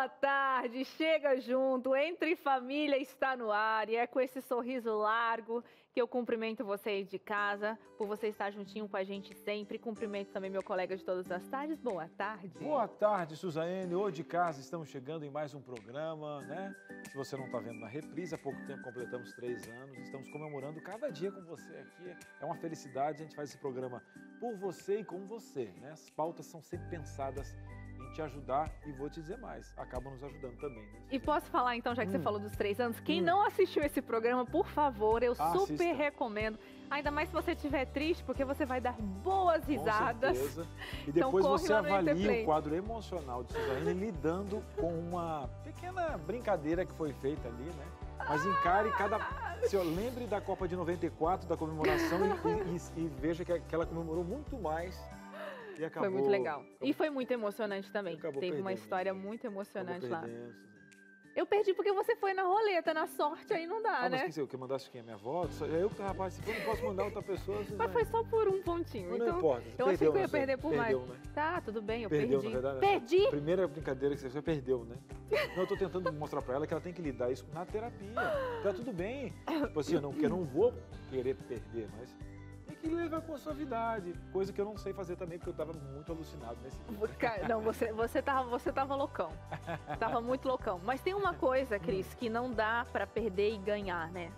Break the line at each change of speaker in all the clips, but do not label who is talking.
boa tarde, chega junto, Entre Família está no ar e é com esse sorriso largo que eu cumprimento você aí de casa, por você estar juntinho com a gente sempre. Cumprimento também meu colega de todas as tardes, boa tarde.
Boa tarde, Suzane. Hoje de casa estamos chegando em mais um programa, né? Se você não está vendo na reprise, há pouco tempo completamos 3 anos, estamos comemorando cada dia com você aqui. É uma felicidade, a gente faz esse programa por você e com você, né? As pautas são sempre pensadas em te ajudar e vou te dizer mais, acabam nos ajudando também. Né?
E posso falar então, já que você falou dos 3 anos, quem não assistiu esse programa, por favor, eu super recomendo. Ainda mais se você estiver triste, porque você vai dar boas risadas.
Com certeza. E depois então, você avalia o quadro emocional de Suzane lidando com uma pequena brincadeira que foi feita ali, né? Mas encare lembre da Copa de 94, da comemoração e veja que ela comemorou muito mais. E acabou,
foi muito legal. E foi muito emocionante também. Teve uma história
né?
muito emocionante lá. Eu perdi porque você foi na roleta, na sorte, aí não dá, né?
Mas que mandasse quem? A minha avó? Eu que tava participando, não posso mandar outra pessoa.
Mas foi só por um pontinho.
Não
então,
importa.
Eu achei que eu ia perder por mais.
Né?
Tá, tudo bem, eu
perdi.
Na
verdade,
perdi?
A primeira brincadeira que você perdeu, né? Não, eu tô tentando mostrar pra ela que ela tem que lidar isso na terapia. Tá tudo bem. Tipo assim, eu não vou querer perder, mas tem que levar com a suavidade. Coisa que eu não sei fazer também, porque eu tava muito alucinado nesse dia.
Não, você tava loucão. Tava muito loucão. Mas tem uma coisa, Cris, que não dá pra perder e ganhar, né?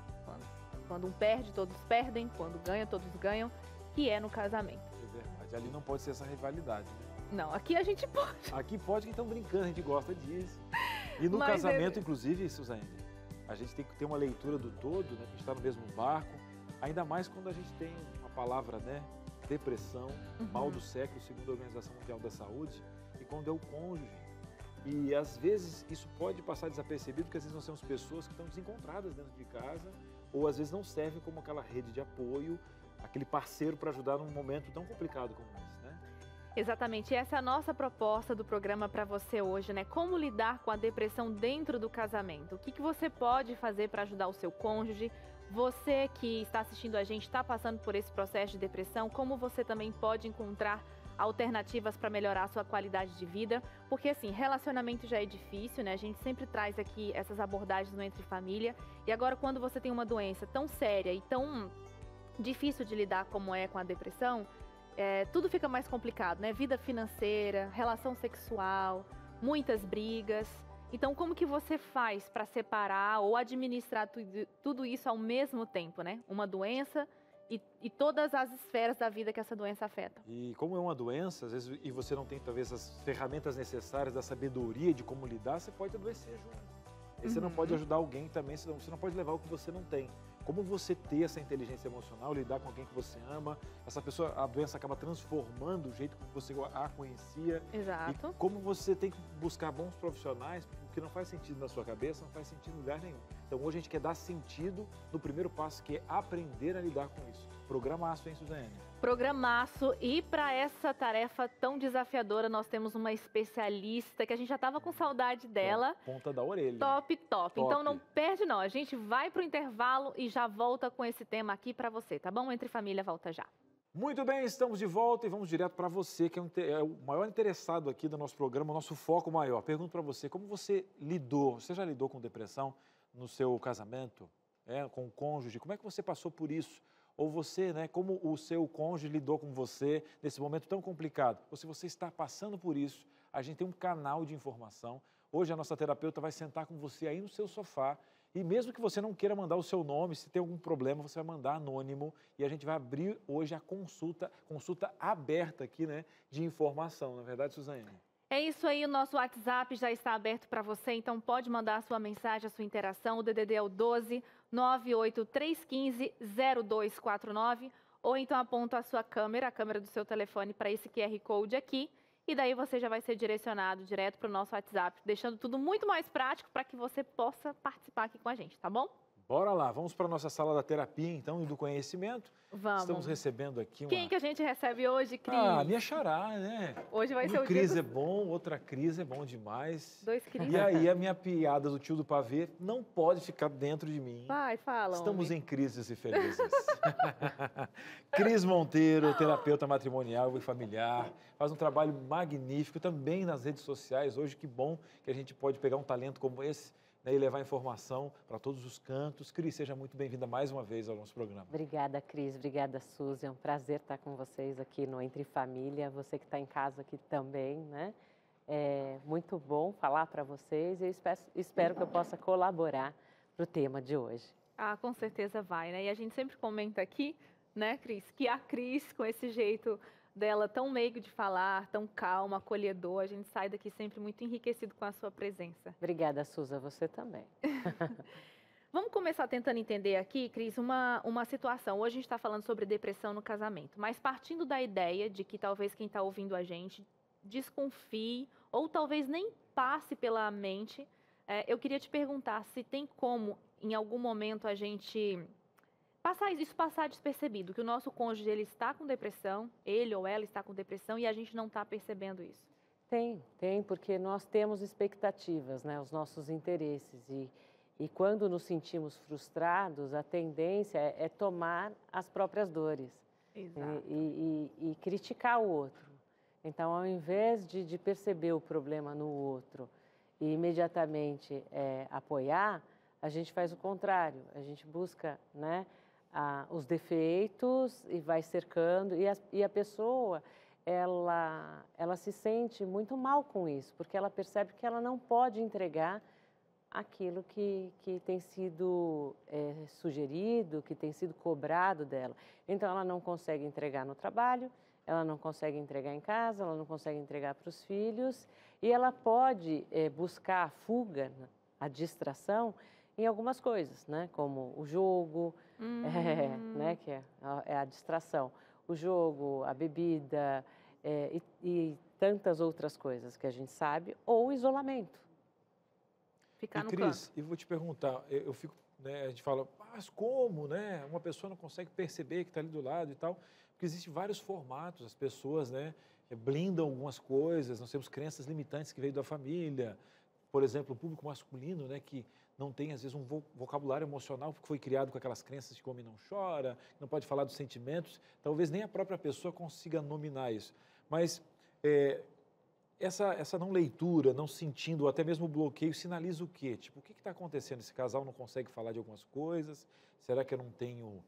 Quando um perde, todos perdem. Quando ganha, todos ganham. Que é no casamento.
É verdade. Ali não pode ser essa rivalidade, né?
Não, aqui a gente pode.
Aqui pode, que estão brincando, a gente gosta disso. E no casamento, inclusive, Suzane, a gente tem que ter uma leitura do todo, né? A gente está no mesmo barco. Ainda mais quando a gente tem uma palavra, né? Depressão, mal do século, segundo a Organização Mundial da Saúde, e quando é o cônjuge. E às vezes isso pode passar desapercebido, porque às vezes nós temos pessoas que estão desencontradas dentro de casa, ou às vezes não servem como aquela rede de apoio, aquele parceiro para ajudar num momento tão complicado como esse, né?
Exatamente, essa é a nossa proposta do programa para você hoje, né? Como lidar com a depressão dentro do casamento? O que você pode fazer para ajudar o seu cônjuge? Você que está assistindo a gente está passando por esse processo de depressão, como você também pode encontrar alternativas para melhorar a sua qualidade de vida? Porque assim, relacionamento já é difícil, né? A gente sempre traz aqui essas abordagens no Entre Família. E agora quando você tem uma doença tão séria e tão difícil de lidar como é com a depressão, tudo fica mais complicado, né? Vida financeira, relação sexual, muitas brigas. Então, como que você faz para separar ou administrar tudo isso ao mesmo tempo, né? Uma doença e todas as esferas da vida que essa doença afeta.
E como é uma doença, às vezes, e você não tem talvez as ferramentas necessárias da sabedoria de como lidar, você pode adoecer junto. E você não pode ajudar alguém também, você não pode levar o que você não tem. Como você ter essa inteligência emocional, lidar com alguém que você ama, essa pessoa, a doença acaba transformando o jeito que você a conhecia.
Exato.
E como você tem que buscar bons profissionais, porque não faz sentido na sua cabeça, não faz sentido em lugar nenhum. Então hoje a gente quer dar sentido no primeiro passo, que é aprender a lidar com isso. Programaço, hein, Suzane? Programaço.
E para essa tarefa tão desafiadora, nós temos uma especialista que a gente já estava com saudade dela.
Ponta da orelha.
Top. Então não perde não, a gente vai para o intervalo e já volta com esse tema aqui para você, tá bom? Entre Família volta já.
Muito bem, estamos de volta e vamos direto para você, que é o maior interessado aqui do nosso programa, o nosso foco maior. Pergunto para você, como você já lidou com depressão no seu casamento, com o cônjuge? Como é que você passou por isso? Ou você, né, como o seu cônjuge lidou com você nesse momento tão complicado? Ou se você está passando por isso, a gente tem um canal de informação. Hoje a nossa terapeuta vai sentar com você aí no seu sofá e mesmo que você não queira mandar o seu nome, se tem algum problema, você vai mandar anônimo e a gente vai abrir hoje a consulta aberta aqui, né, de informação. Não é verdade, Suzane?
É isso aí, o nosso WhatsApp já está aberto para você, então pode mandar a sua mensagem, a sua interação. O DDD é o 12 98315 0249, ou então aponta a sua câmera, a câmera do seu telefone para esse QR Code aqui, e daí você já vai ser direcionado direto para o nosso WhatsApp, deixando tudo muito mais prático para que você possa participar aqui com a gente, tá bom?
Bora lá, vamos para a nossa sala da terapia, então, e do conhecimento.
Vamos.
Estamos recebendo aqui uma...
Quem que a gente recebe hoje, Cris?
Ah, minha xará, né?
Hoje vai ser
Uma
o
Cris
dia
é bom, outra Cris é bom demais.
2 Cris.
E aí, a minha piada do tio do pavê não pode ficar dentro de mim.
Vai, fala,
Estamos
homem.
em crises e felizes. Cris Monteiro, terapeuta matrimonial e familiar, faz um trabalho magnífico também nas redes sociais. Hoje, que bom que a gente pode pegar um talento como esse, né, e levar informação para todos os cantos. Cris, seja muito bem-vinda mais uma vez ao nosso programa.
Obrigada, Cris. Obrigada, Suzy. É um prazer estar com vocês aqui no Entre Família. Você que está em casa aqui também, né? É muito bom falar para vocês e eu espero que eu possa colaborar para o tema de hoje.
Ah, com certeza vai, né? E a gente sempre comenta aqui, né, Cris, que a Cris, com esse jeito dela tão meigo de falar, tão calma, acolhedor, a gente sai daqui sempre muito enriquecido com a sua presença.
Obrigada, Suza. Você também.
Vamos começar tentando entender aqui, Cris, uma situação. Hoje a gente está falando sobre depressão no casamento, mas partindo da ideia de que talvez quem está ouvindo a gente desconfie ou talvez nem passe pela mente, eu queria te perguntar se tem como, em algum momento, a gente passar despercebido, que o nosso cônjuge ele está com depressão, ele ou ela está com depressão e a gente não está percebendo isso.
Tem, porque nós temos expectativas, né? Os nossos interesses e quando nos sentimos frustrados, a tendência é tomar as próprias dores.
Exato.
E criticar o outro. Então, ao invés de perceber o problema no outro e imediatamente apoiar, a gente faz o contrário. A gente busca, né, os defeitos e vai cercando. E a pessoa, ela se sente muito mal com isso, porque ela percebe que ela não pode entregar aquilo que tem sido sugerido, que tem sido cobrado dela. Então, ela não consegue entregar no trabalho, ela não consegue entregar em casa, ela não consegue entregar para os filhos e ela pode buscar a fuga, a distração em algumas coisas, né? Como o jogo, né? Que é a distração. O jogo, a bebida e tantas outras coisas que a gente sabe, ou o isolamento.
Ficar no
Cris,
canto.
eu vou te perguntar, eu fico, né, a gente fala, mas como, né? Uma pessoa não consegue perceber que está ali do lado e tal, porque existem vários formatos, as pessoas, né, blindam algumas coisas, nós temos crenças limitantes que veio da família, por exemplo, o público masculino, né, que não tem, às vezes, um vocabulário emocional, porque foi criado com aquelas crenças de que o homem não chora, não pode falar dos sentimentos, talvez nem a própria pessoa consiga nominar isso, mas essa não leitura, não sentindo, ou até mesmo o bloqueio, sinaliza o quê? Tipo, o que está acontecendo? Esse casal não consegue falar de algumas coisas? Será que eu não tenho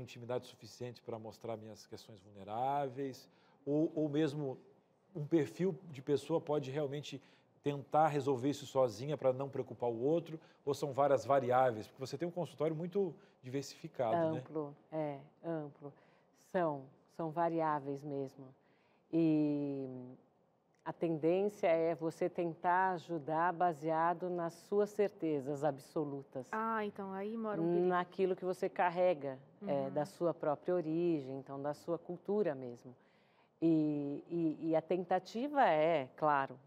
intimidade suficiente para mostrar minhas questões vulneráveis? Ou mesmo um perfil de pessoa pode realmente tentar resolver isso sozinha para não preocupar o outro? Ou são várias variáveis? Porque você tem um consultório muito diversificado,
amplo, né? Amplo. São variáveis mesmo. E a tendência é você tentar ajudar baseado nas suas certezas absolutas.
Ah, então aí mora um perigo.
Naquilo que você carrega da sua própria origem, então da sua cultura mesmo. E a tentativa é, claro,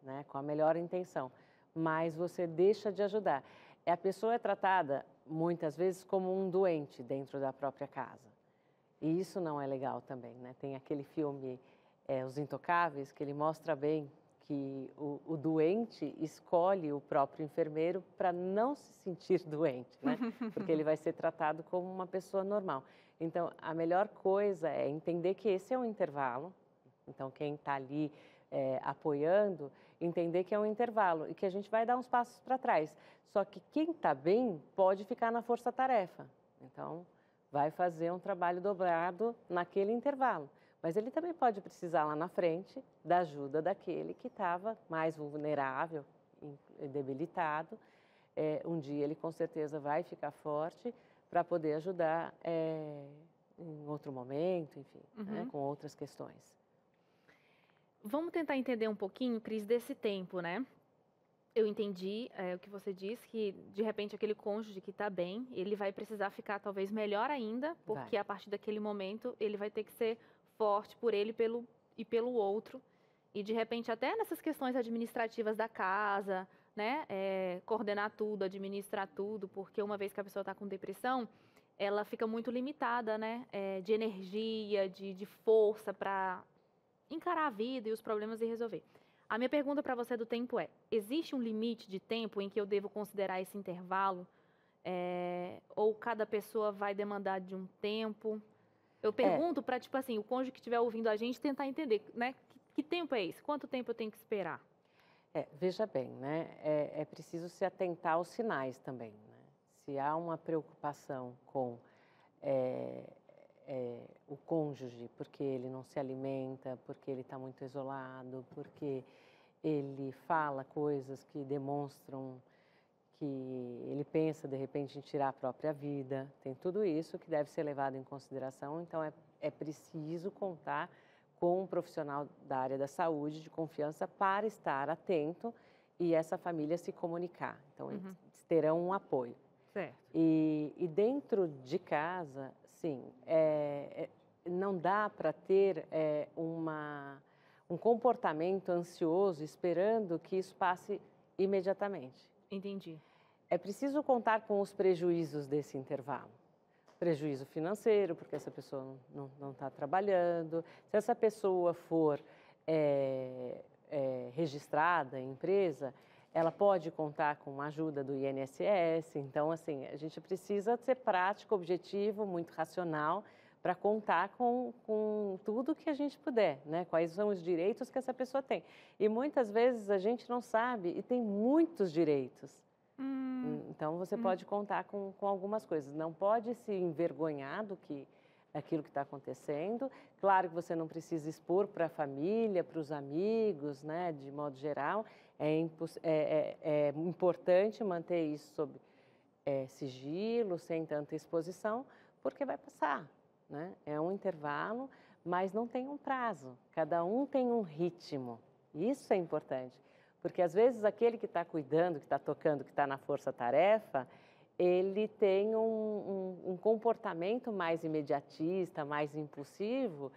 né, com a melhor intenção, mas você deixa de ajudar. A pessoa é tratada muitas vezes como um doente dentro da própria casa. E isso não é legal também, né? Tem aquele filme Os Intocáveis, que ele mostra bem que o doente escolhe o próprio enfermeiro para não se sentir doente, né? Porque ele vai ser tratado como uma pessoa normal. Então, a melhor coisa é entender que esse é um intervalo. Então, quem está ali apoiando, entender que é um intervalo e que a gente vai dar uns passos para trás. Só que quem está bem pode ficar na força-tarefa. Então, vai fazer um trabalho dobrado naquele intervalo. Mas ele também pode precisar lá na frente da ajuda daquele que estava mais vulnerável, debilitado. Um dia ele com certeza vai ficar forte para poder ajudar em outro momento, enfim, né, com outras questões.
Vamos tentar entender um pouquinho, Cris, desse tempo, né? Eu entendi o que você disse, que de repente aquele cônjuge que está bem, ele vai precisar ficar talvez melhor ainda, porque a partir daquele momento ele vai ter que ser forte por ele e pelo outro. E de repente até nessas questões administrativas da casa, né, coordenar tudo, administrar tudo, porque uma vez que a pessoa está com depressão, ela fica muito limitada, né, de energia, de força para encarar a vida e os problemas e resolver. A minha pergunta para você do tempo é: existe um limite de tempo em que eu devo considerar esse intervalo? Ou cada pessoa vai demandar de um tempo? Eu pergunto para, tipo assim, o cônjuge que estiver ouvindo a gente tentar entender, né? Que tempo é esse? Quanto tempo eu tenho que esperar?
Veja bem, né? É preciso se atentar aos sinais também, né? Se há uma preocupação com o cônjuge, porque ele não se alimenta, porque ele está muito isolado, porque ele fala coisas que demonstram que ele pensa, de repente, em tirar a própria vida. Tem tudo isso que deve ser levado em consideração, então é preciso contar com um profissional da área da saúde de confiança para estar atento e essa família se comunicar. Então, eles terão um apoio.
Certo.
E dentro de casa, sim, não dá para ter um comportamento ansioso esperando que isso passe imediatamente.
Entendi.
É preciso contar com os prejuízos desse intervalo. Prejuízo financeiro, porque essa pessoa não está trabalhando. Se essa pessoa for registrada em empresa, ela pode contar com a ajuda do INSS. Então, assim, a gente precisa ser prático, objetivo, muito racional, para contar com tudo que a gente puder, né? Quais são os direitos que essa pessoa tem. E muitas vezes a gente não sabe e tem muitos direitos. Então, você pode contar com algumas coisas. Não pode se envergonhar daquilo que está acontecendo. Claro que você não precisa expor para a família, para os amigos, né? De modo geral. É importante manter isso sob sigilo, sem tanta exposição, porque vai passar, né? É um intervalo, mas não tem um prazo. Cada um tem um ritmo. Isso é importante. Porque, às vezes, aquele que está cuidando, que está tocando, que está na força-tarefa, ele tem um comportamento mais imediatista, mais impulsivo,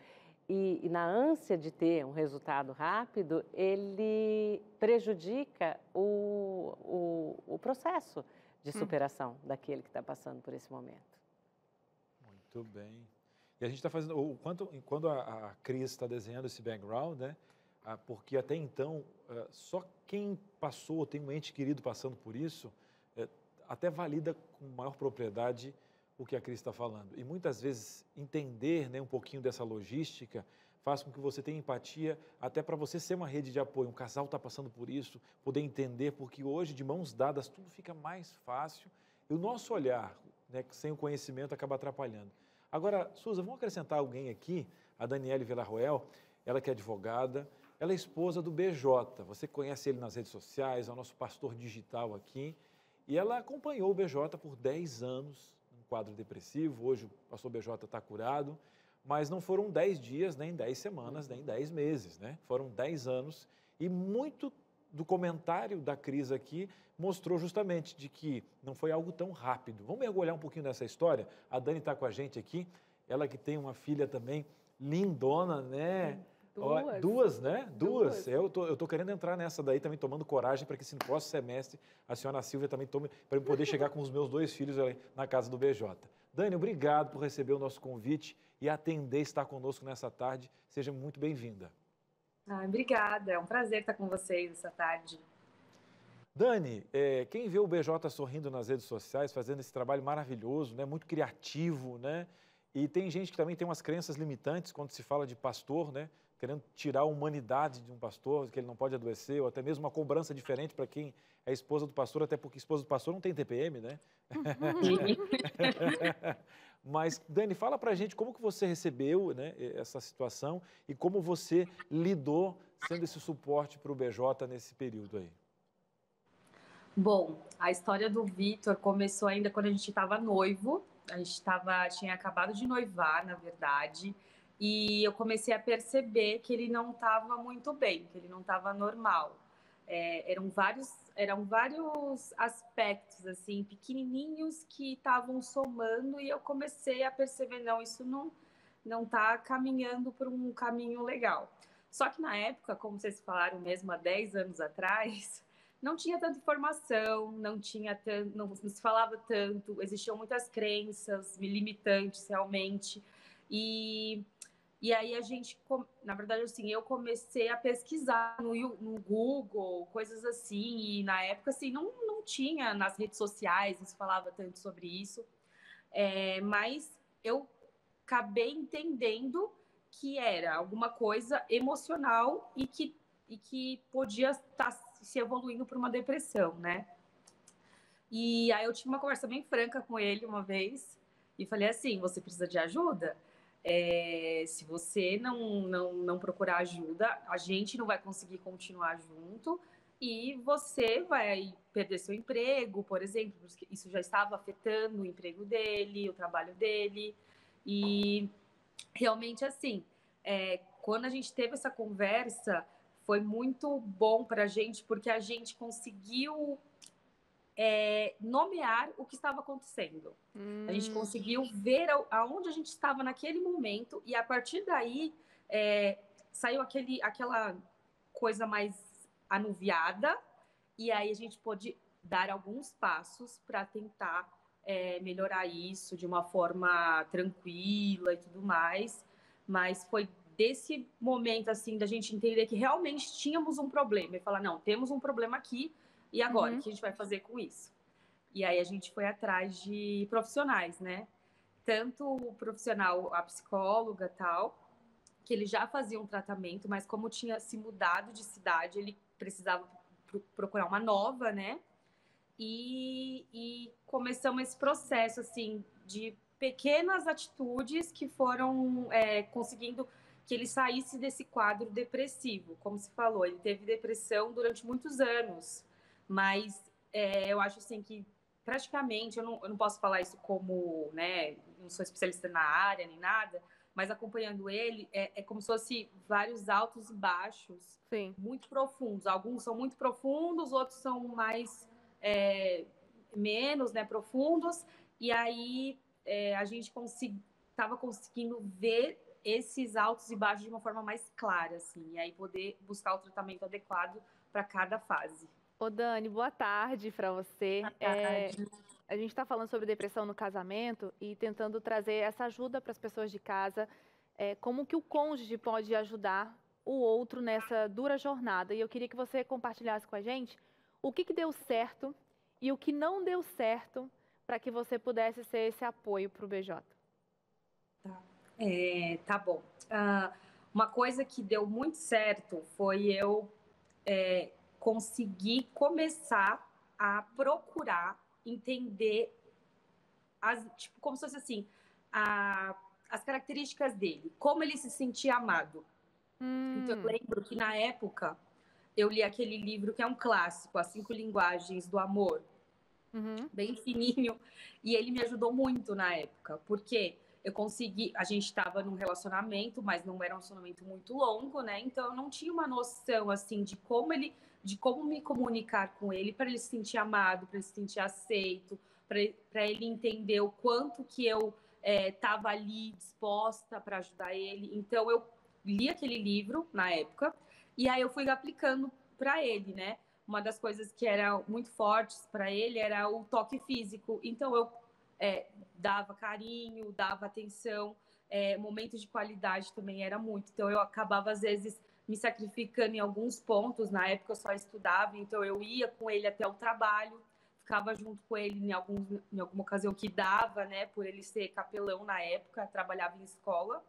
e na ânsia de ter um resultado rápido, ele prejudica o processo de superação daquele que está passando por esse momento.
Muito bem. E a gente está fazendo, quando a Cris está desenhando esse background, né? Porque até então, só quem passou, tem um ente querido passando por isso, até valida com maior propriedade o que a Cris está falando. E muitas vezes entender, né, um pouquinho dessa logística faz com que você tenha empatia, até para você ser uma rede de apoio. Um casal está passando por isso, poder entender, porque hoje, de mãos dadas, tudo fica mais fácil. E o nosso olhar, né, sem o conhecimento, acaba atrapalhando. Agora, Suza, vamos acrescentar alguém aqui, a Daniele Villarroel, ela que é advogada, ela é esposa do BJ, você conhece ele nas redes sociais, é o nosso pastor digital aqui, e ela acompanhou o BJ por 10 anos, num quadro depressivo. Hoje o pastor BJ está curado, mas não foram 10 dias, nem 10 semanas, nem 10 meses, né? Foram 10 anos, e muito do comentário da Cris aqui mostrou justamente de que não foi algo tão rápido. Vamos mergulhar um pouquinho nessa história? A Dani está com a gente aqui, ela que tem uma filha também lindona, né? Duas, né? Duas. Eu tô querendo entrar nessa daí também, tomando coragem para que esse próximo semestre a senhora Silvia também tome, para eu poder chegar com os meus 2 filhos ali na casa do BJ. Dani, obrigado por receber o nosso convite e atender, estar conosco nessa tarde. Seja muito bem-vinda.
Obrigada, é um prazer estar com vocês essa tarde.
Dani, quem vê o BJ sorrindo nas redes sociais, fazendo esse trabalho maravilhoso, né? Muito criativo, né? E tem gente que também tem umas crenças limitantes quando se fala de pastor, né? Querendo tirar a humanidade de um pastor, que ele não pode adoecer, ou até mesmo uma cobrança diferente para quem é esposa do pastor, até porque esposa do pastor não tem TPM, né? Mas, Dani, fala pra gente como que você recebeu, né, essa situação e como você lidou sendo esse suporte para o BJ nesse período aí.
Bom, a história do Vitor começou ainda quando a gente estava noivo. A gente tinha acabado de noivar, na verdade, e eu comecei a perceber que ele não estava muito bem, que ele não estava normal. Eram vários aspectos, assim, pequenininhos que estavam somando, e eu comecei a perceber, não, isso não está caminhando por um caminho legal. Só que na época, como vocês falaram mesmo, há 10 anos atrás, não tinha tanta informação, não se falava tanto, existiam muitas crenças limitantes realmente. E aí a gente, na verdade, assim, eu comecei a pesquisar no Google, coisas assim, e na época, assim, não tinha nas redes sociais, não se falava tanto sobre isso, mas eu acabei entendendo que era alguma coisa emocional e que podia estar se evoluindo para uma depressão, né? E aí eu tive uma conversa bem franca com ele uma vez e falei assim, você precisa de ajuda? Se você não procurar ajuda, a gente não vai conseguir continuar junto e você vai perder seu emprego, por exemplo, porque isso já estava afetando o emprego dele, o trabalho dele. E realmente, assim, quando a gente teve essa conversa, foi muito bom para a gente, porque a gente conseguiu nomear o que estava acontecendo. A gente conseguiu ver aonde a gente estava naquele momento e a partir daí saiu aquela coisa mais anuviada e aí a gente pôde dar alguns passos para tentar melhorar isso de uma forma tranquila e tudo mais. Mas foi desse momento assim da gente entender que realmente tínhamos um problema e falar, não, temos um problema aqui. E agora, o que a gente vai fazer com isso? E aí a gente foi atrás de profissionais, né? Tanto o profissional, a psicóloga tal, que ele já fazia um tratamento, mas como tinha se mudado de cidade, ele precisava procurar uma nova, né? E começamos esse processo, assim, de pequenas atitudes que foram conseguindo que ele saísse desse quadro depressivo. Como se falou, ele teve depressão durante muitos anos, mas eu acho assim que praticamente, eu não posso falar isso como, né, não sou especialista na área nem nada, mas acompanhando ele, como se fosse vários altos e baixos.
Sim.
Muito profundos. Alguns são muito profundos, outros são mais menos, né, profundos. E aí a gente estava conseguindo ver esses altos e baixos de uma forma mais clara, assim, e aí poder buscar o tratamento adequado para cada fase.
Ô Dani, boa tarde para você.
Boa tarde.
A gente está falando sobre depressão no casamento e tentando trazer essa ajuda para as pessoas de casa, como que o cônjuge pode ajudar o outro nessa dura jornada. E eu queria que você compartilhasse com a gente o que deu certo e o que não deu certo para que você pudesse ser esse apoio para o BJ.
Tá bom. Uma coisa que deu muito certo foi eu conseguir começar a procurar entender tipo, como se fosse assim, as características dele, como ele se sentia amado. Então eu lembro que na época eu li aquele livro que é um clássico, As 5 Linguagens do Amor, bem fininho, e ele me ajudou muito na época, porque eu consegui, a gente estava num relacionamento, mas não era um relacionamento muito longo, né? Então eu não tinha uma noção assim de como me comunicar com ele para ele se sentir amado, para ele se sentir aceito, para ele entender o quanto que eu estava ali disposta para ajudar ele. Então eu li aquele livro na época e aí eu fui aplicando para ele, né? Uma das coisas que era muito fortes para ele era o toque físico. Então eu dava carinho, dava atenção, momentos de qualidade também era muito. Então eu acabava às vezes me sacrificando em alguns pontos. Na época eu só estudava, então eu ia com ele até o trabalho, ficava junto com ele em alguma ocasião que dava, né? Por ele ser capelão na época, trabalhava em escola,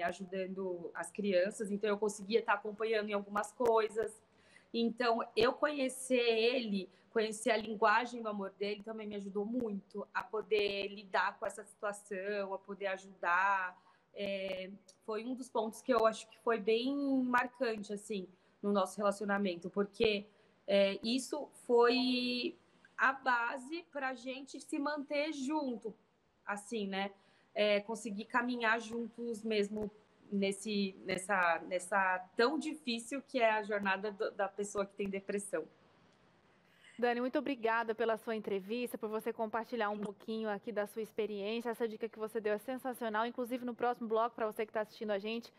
ajudando as crianças. Então eu conseguia estar acompanhando em algumas coisas. Então eu conhecer a linguagem do amor dele também me ajudou muito a poder lidar com essa situação, a poder ajudar. Foi um dos pontos que eu acho que foi bem marcante, assim, no nosso relacionamento, porque isso foi a base para a gente se manter junto, assim, né? Conseguir caminhar juntos mesmo nessa tão difícil que é a jornada da pessoa que tem depressão.
Dani, muito obrigada pela sua entrevista, por você compartilhar um pouquinho aqui da sua experiência. Essa dica que você deu é sensacional. Inclusive, no próximo bloco, para você que está assistindo a gente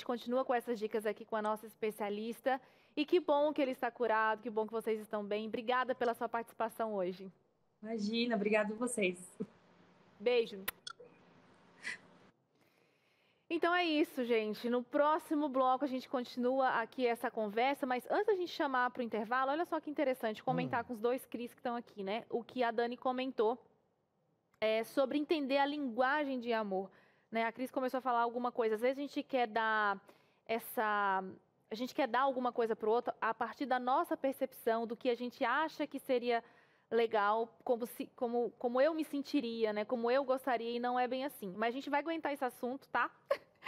continua com essas dicas aqui com a nossa especialista. E que bom que ele está curado, que bom que vocês estão bem. Obrigada pela sua participação hoje.
Imagina, obrigada a vocês.
Beijo. Então é isso, gente. No próximo bloco a gente continua aqui essa conversa, mas antes da gente chamar para o intervalo, olha só que interessante, comentar com os dois Cris que estão aqui, né? O que a Dani comentou sobre entender a linguagem de amor, né? A Cris começou a falar alguma coisa. Às vezes a gente quer dar alguma coisa para o outro a partir da nossa percepção do que a gente acha que seria legal, como eu me sentiria, né? Como eu gostaria, e não é bem assim. Mas a gente vai aguentar esse assunto, tá?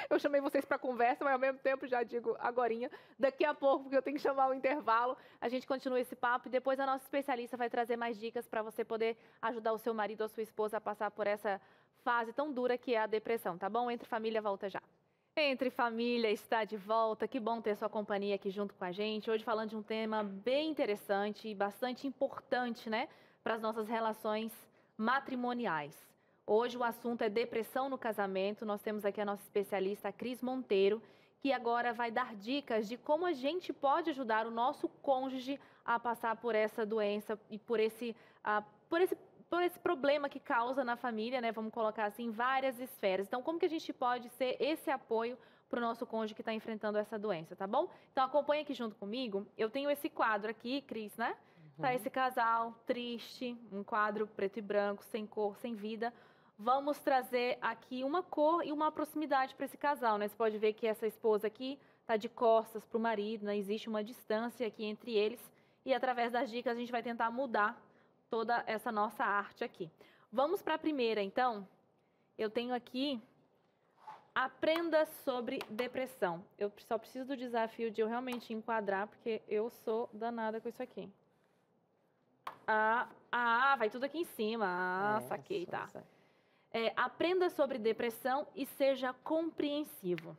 Eu chamei vocês para conversa, mas ao mesmo tempo já digo agorinha, daqui a pouco, porque eu tenho que chamar o intervalo, a gente continua esse papo e depois a nossa especialista vai trazer mais dicas para você poder ajudar o seu marido ou a sua esposa a passar por essa fase tão dura que é a depressão, tá bom? Entre Família volta já. Entre Família está de volta, que bom ter sua companhia aqui junto com a gente. Hoje falando de um tema bem interessante e bastante importante, né, para as nossas relações matrimoniais. Hoje o assunto é depressão no casamento. Nós temos aqui a nossa especialista, a Cris Monteiro, que agora vai dar dicas de como a gente pode ajudar o nosso cônjuge a passar por essa doença e por esse problema que causa na família, né? Vamos colocar assim, em várias esferas. Então, como que a gente pode ser esse apoio para o nosso cônjuge que está enfrentando essa doença, tá bom? Então, acompanha aqui junto comigo. Eu tenho esse quadro aqui, Cris, né? Tá esse casal triste, um quadro preto e branco, sem cor, sem vida. Vamos trazer aqui uma cor e uma proximidade para esse casal, né? Você pode ver que essa esposa aqui está de costas para o marido, né? Existe uma distância aqui entre eles. E através das dicas a gente vai tentar mudar toda essa nossa arte aqui. Vamos para a primeira, então. Eu tenho aqui, aprenda sobre depressão. Eu só preciso do desafio de eu realmente enquadrar, porque eu sou danada com isso aqui. Vai tudo aqui em cima. Saquei, tá. Aprenda sobre depressão e seja compreensivo.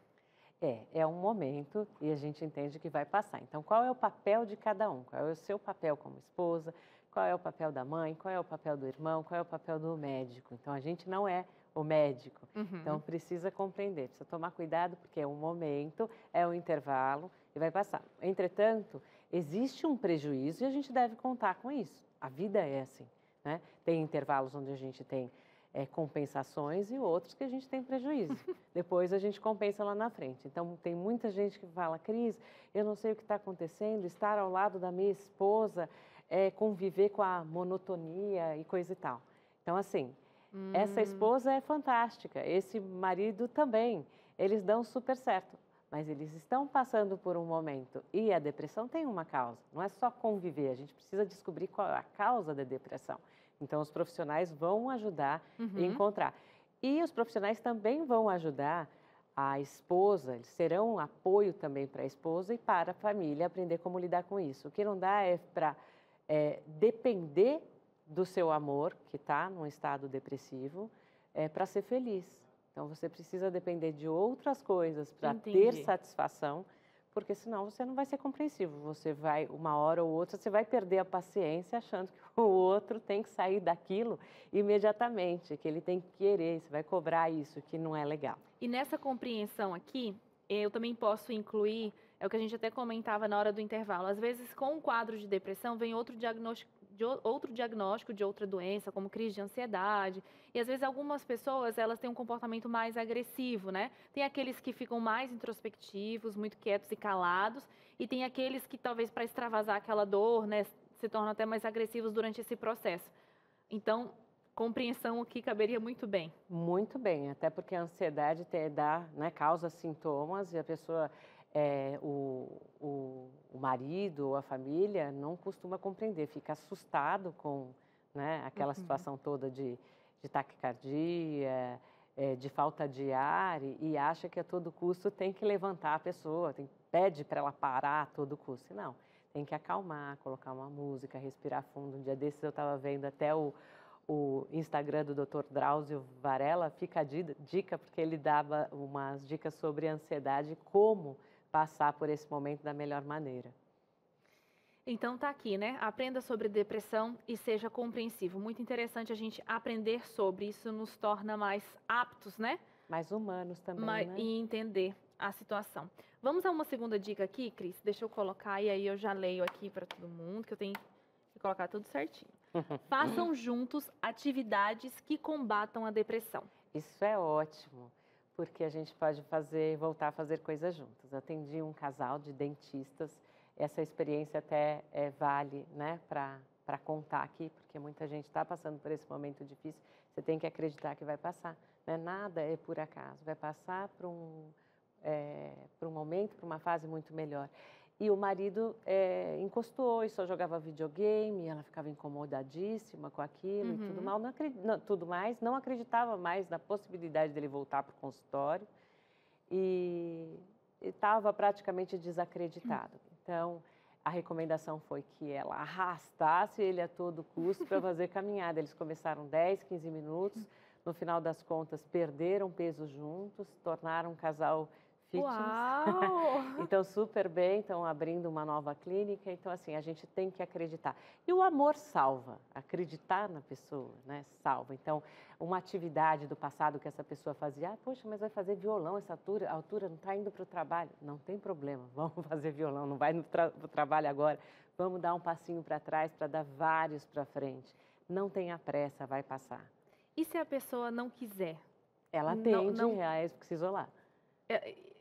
É um momento e a gente entende que vai passar. Então, qual é o papel de cada um? Qual é o seu papel como esposa? Qual é o papel da mãe? Qual é o papel do irmão? Qual é o papel do médico? Então, a gente não é o médico. Então, precisa compreender, precisa tomar cuidado, porque é um momento, é um intervalo e vai passar. Entretanto, existe um prejuízo e a gente deve contar com isso. A vida é assim, né? Tem intervalos onde a gente tem compensações e outros que a gente tem prejuízo. Depois a gente compensa lá na frente. Então, tem muita gente que fala, Cris, eu não sei o que está acontecendo, estar ao lado da minha esposa, conviver com a monotonia e coisa e tal. Então, assim, essa esposa é fantástica, esse marido também, eles dão super certo, mas eles estão passando por um momento e a depressão tem uma causa, não é só conviver, a gente precisa descobrir qual é a causa da depressão. Então, os profissionais vão ajudar a encontrar. E os profissionais também vão ajudar a esposa, eles serão um apoio também para a esposa e para a família aprender como lidar com isso. O que não dá é para depender do seu amor, que está num estado depressivo, para ser feliz. Então, você precisa depender de outras coisas para ter satisfação, porque senão você não vai ser compreensivo. Você vai, uma hora ou outra, você vai perder a paciência achando que o outro tem que sair daquilo imediatamente, que ele tem que querer, você vai cobrar isso, que não é legal.
E nessa compreensão aqui, eu também posso incluir, é o que a gente até comentava na hora do intervalo, às vezes com um quadro de depressão vem outro diagnóstico de outra doença, como crise de ansiedade. E às vezes algumas pessoas, elas têm um comportamento mais agressivo, né? Tem aqueles que ficam mais introspectivos, muito quietos e calados, e tem aqueles que talvez para extravasar aquela dor, né, se tornam até mais agressivos durante esse processo. Então, compreensão aqui caberia muito bem.
Muito bem, até porque a ansiedade causa sintomas e a pessoa, o marido ou a família não costuma compreender, fica assustado com aquela situação toda de taquicardia, de falta de ar e acha que a todo custo tem que levantar a pessoa, pede para ela parar a todo custo. Não, tem que acalmar, colocar uma música, respirar fundo. Um dia desses eu estava vendo até o Instagram do Dr. Drauzio Varela, fica a dica, porque ele dava umas dicas sobre ansiedade, como passar por esse momento da melhor maneira.
Então tá aqui, né? Aprenda sobre depressão e seja compreensivo. Muito interessante a gente aprender sobre isso, nos torna mais aptos, né?
Mais humanos também, né?
E entender a situação. Vamos a uma segunda dica aqui, Cris? Deixa eu colocar e aí eu já leio aqui para todo mundo, que eu tenho que colocar tudo certinho. Façam juntos atividades que combatam a depressão.
Isso é ótimo, porque a gente pode voltar a fazer coisas juntos. Atendi um casal de dentistas, essa experiência até vale, né, para contar aqui, porque muita gente está passando por esse momento difícil, você tem que acreditar que vai passar, né? Nada é por acaso, vai passar para um momento, para uma fase muito melhor. E o marido encostou e só jogava videogame, ela ficava incomodadíssima com aquilo e tudo mais, não acreditava mais na possibilidade dele voltar para o consultório e estava praticamente desacreditado. Então, a recomendação foi que ela arrastasse ele a todo custo para fazer caminhada. Eles começaram 10, 15 minutos, no final das contas perderam peso juntos, tornaram um casal fitness.
Uau!
Então, super bem, estão abrindo uma nova clínica. Então, assim, a gente tem que acreditar. E o amor salva, acreditar na pessoa, né, salva. Então, uma atividade do passado que essa pessoa fazia, poxa, mas vai fazer violão essa altura não está indo para o trabalho. Não tem problema, vamos fazer violão, não vai para o trabalho agora. Vamos dar um passinho para trás para dar vários para frente. Não tenha pressa, vai passar.
E se a pessoa não quiser?
Ela tende a se isolar.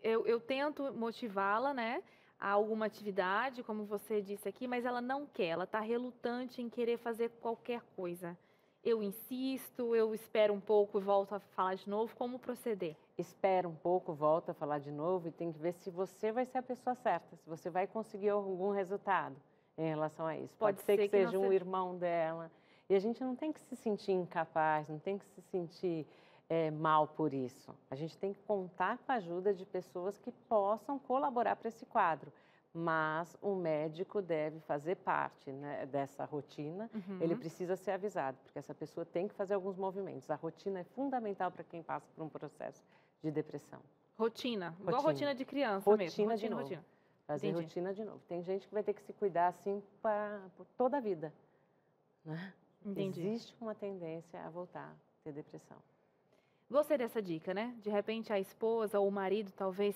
Eu tento motivá-la, né, a alguma atividade, como você disse aqui, mas ela não quer, ela está relutante em querer fazer qualquer coisa. Eu insisto, eu espero um pouco e volto a falar de novo, como proceder?
Espera um pouco, volta a falar de novo e tem que ver se você vai ser a pessoa certa, se você vai conseguir algum resultado em relação a isso. Pode ser que seja um irmão dela. E a gente não tem que se sentir incapaz, não tem que se sentir mal por isso. A gente tem que contar com a ajuda de pessoas que possam colaborar para esse quadro. Mas o médico deve fazer parte, né, dessa rotina, ele precisa ser avisado, porque essa pessoa tem que fazer alguns movimentos. A rotina é fundamental para quem passa por um processo de depressão.
Rotina, igual rotina de criança
rotina
mesmo.
De novo. Fazer rotina de novo. Tem gente que vai ter que se cuidar assim por toda a vida. Né? Existe uma tendência a voltar a ter depressão.
Gostei dessa dica, né? De repente a esposa ou o marido talvez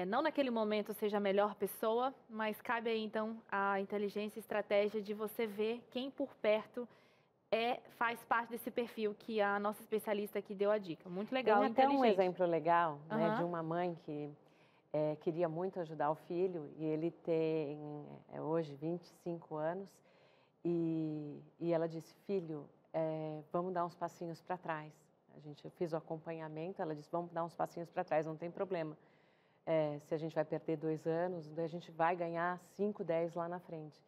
não naquele momento seja a melhor pessoa, mas cabe aí então a inteligência e estratégia de você ver quem por perto faz parte desse perfil que a nossa especialista aqui deu a dica. Muito legal,
Tem até
inteligente.
um exemplo legal, né, de uma mãe que queria muito ajudar o filho e ele tem hoje 25 anos e ela disse, filho, vamos dar uns passinhos para trás. Eu fiz o acompanhamento, ela disse, vamos dar uns passinhos para trás, não tem problema. Se a gente vai perder 2 anos, a gente vai ganhar 5, 10 lá na frente.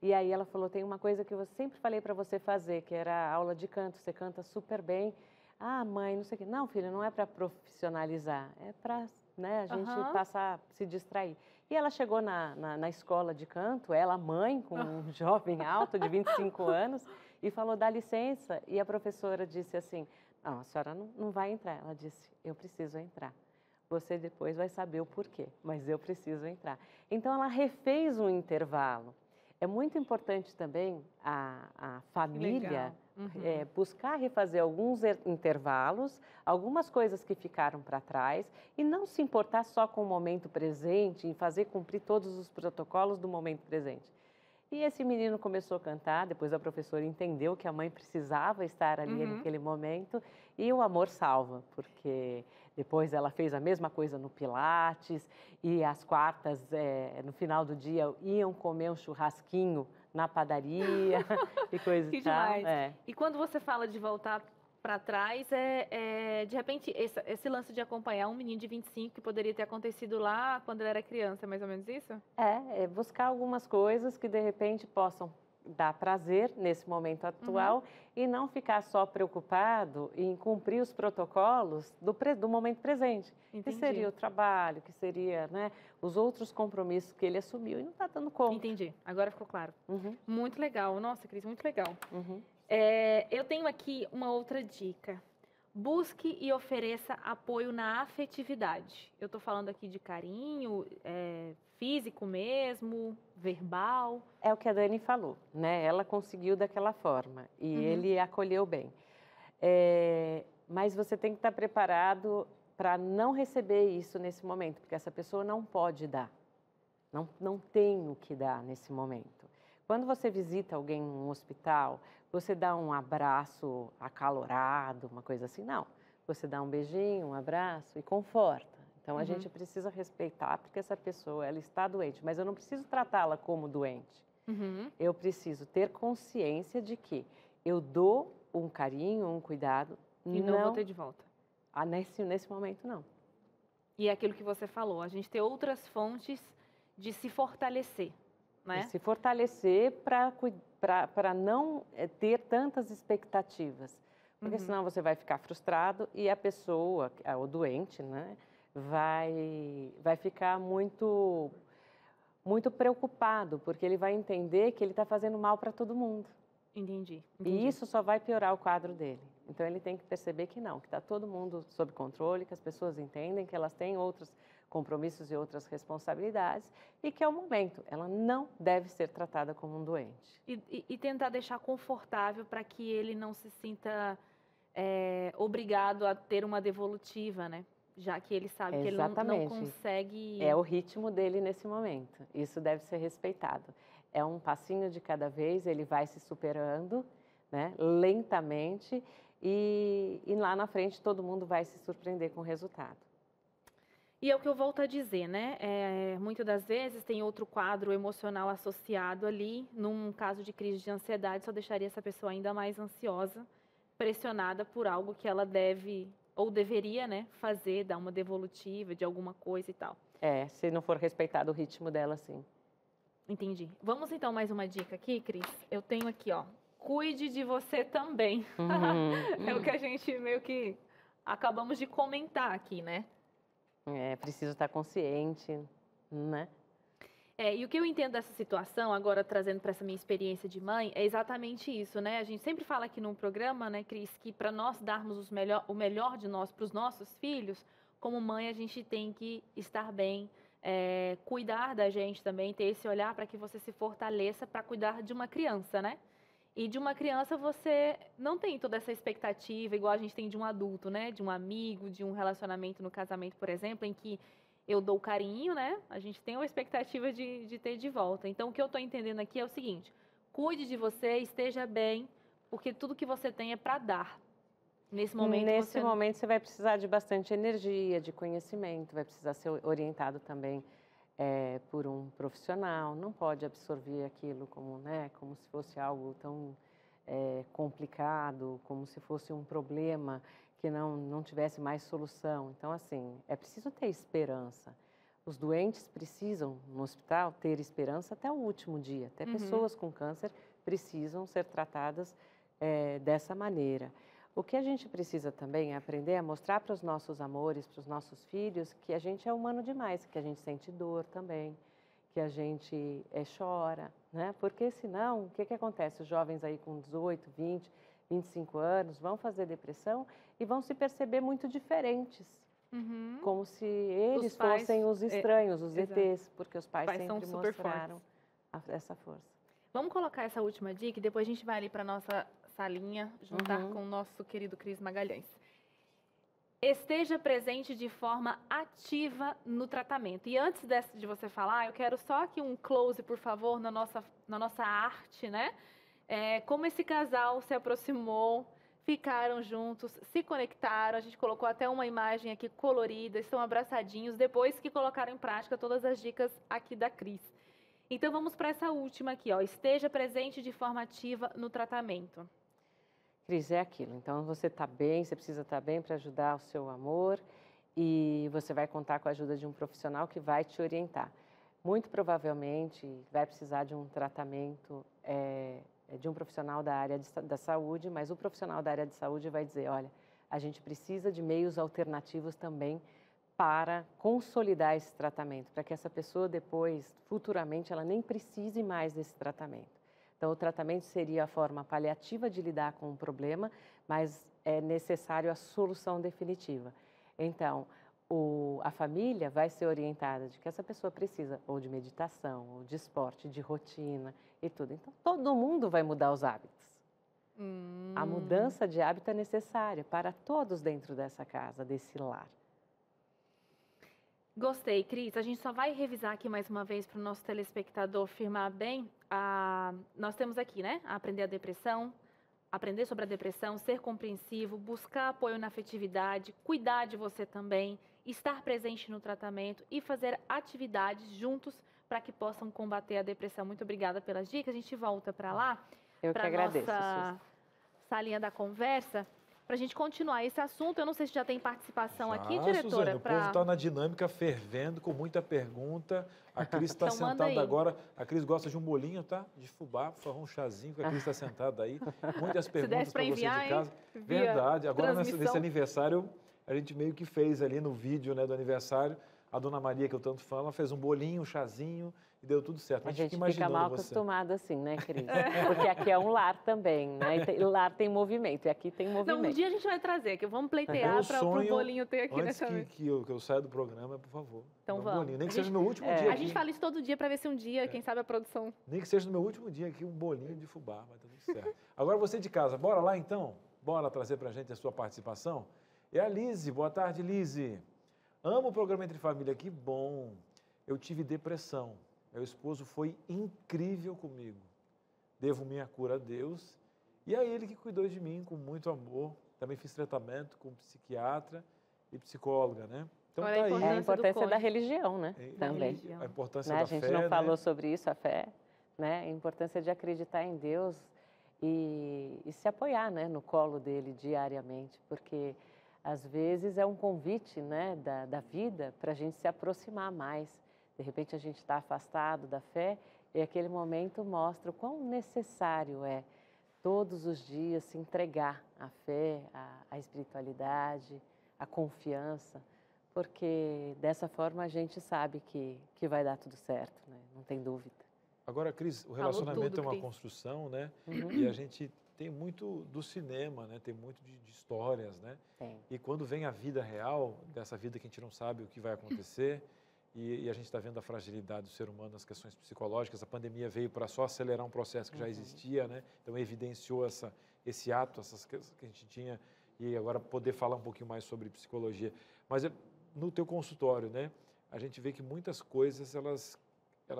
E aí ela falou, tem uma coisa que eu sempre falei para você fazer, que era a aula de canto, você canta super bem. Ah, mãe, não sei o quê. Não, filha, não é para profissionalizar, é para, né, a gente passar, se distrair. E ela chegou na escola de canto, ela mãe, com um jovem alto de 25 anos, e falou, dá licença. E a professora disse assim, não, a senhora não vai entrar. Ela disse, eu preciso entrar. Você depois vai saber o porquê, mas eu preciso entrar. Então, ela refez um intervalo. É muito importante também a família buscar refazer alguns intervalos, algumas coisas que ficaram para trás e não se importar só com o momento presente e fazer cumprir todos os protocolos do momento presente. E esse menino começou a cantar, depois a professora entendeu que a mãe precisava estar ali naquele momento e o amor salva, porque depois ela fez a mesma coisa no Pilates e às quartas, no final do dia, iam comer um churrasquinho na padaria e coisa e tal.
E quando você fala de voltar para trás, de repente, esse lance de acompanhar um menino de 25 que poderia ter acontecido lá quando ele era criança, é mais ou menos isso?
É buscar algumas coisas que de repente possam dar prazer nesse momento atual e não ficar só preocupado em cumprir os protocolos do momento presente.
Entendi.
Que seria o trabalho, que seria, né, os outros compromissos que ele assumiu e não está dando conta.
Entendi, agora ficou claro. Muito legal, nossa, Cris, muito legal. Eu tenho aqui uma outra dica. Busque e ofereça apoio na afetividade. Eu estou falando aqui de carinho, físico mesmo, verbal.
É o que a Dani falou, né? Ela conseguiu daquela forma e ele acolheu bem. Mas você tem que estar preparado para não receber isso nesse momento, porque essa pessoa não pode dar, não tem o que dar nesse momento. Quando você visita alguém no hospital, você dá um abraço acalorado, uma coisa assim, não. Você dá um beijinho, um abraço e conforta. Então, a gente precisa respeitar, porque essa pessoa, ela está doente, mas eu não preciso tratá-la como doente. Eu preciso ter consciência de que eu dou um carinho, um cuidado.
E não vou ter de volta.
Nesse momento, não.
E é aquilo que você falou, a gente ter outras fontes de se fortalecer, né?
De se fortalecer para não ter tantas expectativas. Porque senão você vai ficar frustrado e a pessoa, o doente, né, vai ficar muito preocupado, porque ele vai entender que ele está fazendo mal para todo mundo.
Entendi.
E isso só vai piorar o quadro dele. Então, ele tem que perceber que não, que está todo mundo sob controle, que as pessoas entendem que elas têm outros compromissos e outras responsabilidades e que é o momento. Ela não deve ser tratada como um doente.
E tentar deixar confortável para que ele não se sinta obrigado a ter uma devolutiva, né? Já que ele sabe que ele não consegue...
É o ritmo dele nesse momento. Isso deve ser respeitado. É um passinho de cada vez, ele vai se superando, né, lentamente, e lá na frente todo mundo vai se surpreender com o resultado.
E é o que eu volto a dizer, né? Muitas das vezes tem outro quadro emocional associado ali. Num caso de crise de ansiedade, só deixaria essa pessoa ainda mais ansiosa, pressionada por algo que ela deve ou deveria, né, fazer, dar uma devolutiva de alguma coisa e tal.
Se não for respeitado o ritmo dela, sim.
Entendi. Vamos então mais uma dica aqui, Cris. Eu tenho aqui, ó. Cuide de você também. É o que a gente meio que acabamos de comentar aqui, né?
Preciso estar consciente, né?
E o que eu entendo dessa situação, agora trazendo para essa minha experiência de mãe, é exatamente isso, né? A gente sempre fala aqui no programa, né, Cris, que para nós darmos o melhor de nós para os nossos filhos, como mãe a gente tem que estar bem, cuidar da gente também, ter esse olhar para que você se fortaleça para cuidar de uma criança, né? E de uma criança você não tem toda essa expectativa igual a gente tem de um adulto, né? De um amigo, de um relacionamento no casamento, por exemplo, em que eu dou carinho, né? A gente tem uma expectativa de ter de volta. Então, o que eu estou entendendo aqui é o seguinte: cuide de você, esteja bem, porque tudo que você tem é para dar. Nesse momento
você vai precisar de bastante energia, de conhecimento, vai precisar ser orientado também por um profissional. Não pode absorver aquilo como se fosse algo tão complicado, como se fosse um problema que não tivesse mais solução. Então, assim, é preciso ter esperança. Os doentes precisam, no hospital, ter esperança até o último dia. Até pessoas com câncer precisam ser tratadas dessa maneira. O que a gente precisa também é aprender a mostrar para os nossos amores, para os nossos filhos, que a gente é humano demais, que a gente sente dor também, que a gente chora, né? Porque senão, o que acontece? Os jovens aí com 18, 20, 25 anos vão fazer depressão e vão se perceber muito diferentes. Como se eles fossem os estranhos, os ETs, porque os pais sempre mostraram essa força.
Vamos colocar essa última dica e depois a gente vai ali para a nossa salinha, juntar com o nosso querido Cris Magalhães. Esteja presente de forma ativa no tratamento. E antes de você falar, eu quero só aqui um close, por favor, na nossa arte, né? Como esse casal se aproximou, ficaram juntos, se conectaram. A gente colocou até uma imagem aqui colorida, estão abraçadinhos, depois que colocaram em prática todas as dicas aqui da Cris. Então, vamos para essa última aqui, ó. Esteja presente de forma ativa no tratamento.
Cris, é aquilo. Então, você está bem, você precisa estar bem para ajudar o seu amor e você vai contar com a ajuda de um profissional que vai te orientar. Muito provavelmente vai precisar de um tratamento de um profissional da área da saúde, mas o profissional da área de saúde vai dizer, olha, a gente precisa de meios alternativos também para consolidar esse tratamento, para que essa pessoa depois, futuramente, ela nem precise mais desse tratamento. Então, o tratamento seria a forma paliativa de lidar com o problema, mas é necessário a solução definitiva. Então, a família vai ser orientada de que essa pessoa precisa ou de meditação, ou de esporte, de rotina e tudo. Então, todo mundo vai mudar os hábitos. A mudança de hábito é necessária para todos dentro dessa casa, desse lar.
Gostei, Cris. A gente só vai revisar aqui mais uma vez para o nosso telespectador firmar bem. Nós temos aqui, né? Aprender a depressão, aprender sobre a depressão, ser compreensivo, buscar apoio na afetividade, cuidar de você também, estar presente no tratamento e fazer atividades juntos para que possam combater a depressão. Muito obrigada pelas dicas. A gente volta para lá,
Eu que agradeço,
nossa salinha da conversa, para a gente continuar esse assunto. Eu não sei se já tem participação aqui, diretora.
Suzane, o povo está na dinâmica fervendo, com muita pergunta. A Cris está
Então, manda
sentada
aí.
agora. A Cris gosta de um bolinho, tá? De fubá, por favor, um chazinho, que a Cris está sentada aí. Muitas perguntas para você de casa. Verdade. Agora, nesse aniversário, a gente meio que fez ali no vídeo, né, do aniversário. A dona Maria, que eu tanto falo, ela fez um bolinho, um chazinho e deu tudo certo.
A gente fica mal acostumado assim, né, Cris? Porque aqui é um lar também, né? E lar tem movimento, e aqui tem movimento.
Não, um dia a gente vai trazer, que vamos pleitear para o bolinho ter aqui nessa vez.
Que eu saia do programa, por favor.
Então vamos.
Bolinho. Nem que seja no meu último dia aqui.
A gente fala isso todo dia para ver se um dia, quem sabe, a produção...
Nem que seja no meu último dia aqui, um bolinho de fubá, vai dar tudo certo. Agora você de casa, bora lá então? Bora trazer para a gente a sua participação? É a Lise. Boa tarde, Lise. Amo o programa Entre Família, que bom. Eu tive depressão. Meu esposo foi incrível comigo. Devo minha cura a Deus e a ele que cuidou de mim com muito amor. Também fiz tratamento com psiquiatra e psicóloga, né? Então
Olha,
tá aí.
É a importância da religião, né? Também.
A importância
né?
da
A gente
fé,
não
né?
falou sobre isso, a fé, né? A importância de acreditar em Deus e se apoiar, né, no colo dele diariamente, porque às vezes é um convite, né, da vida para a gente se aproximar mais. De repente a gente está afastado da fé e aquele momento mostra o quão necessário é todos os dias se entregar à fé, à espiritualidade, à confiança, porque dessa forma a gente sabe que vai dar tudo certo, né? Não tem dúvida.
Agora, Cris, o relacionamento é uma construção, né? E a gente tem muito do cinema, né? Tem muito de histórias, né?
Tem.
E quando vem a vida real, dessa vida que a gente não sabe o que vai acontecer, e a gente está vendo a fragilidade do ser humano nas questões psicológicas, a pandemia veio para só acelerar um processo que já existia, né? Então evidenciou esse ato, essas que a gente tinha, e agora poder falar um pouquinho mais sobre psicologia. Mas no teu consultório, né? A gente vê que muitas coisas, elas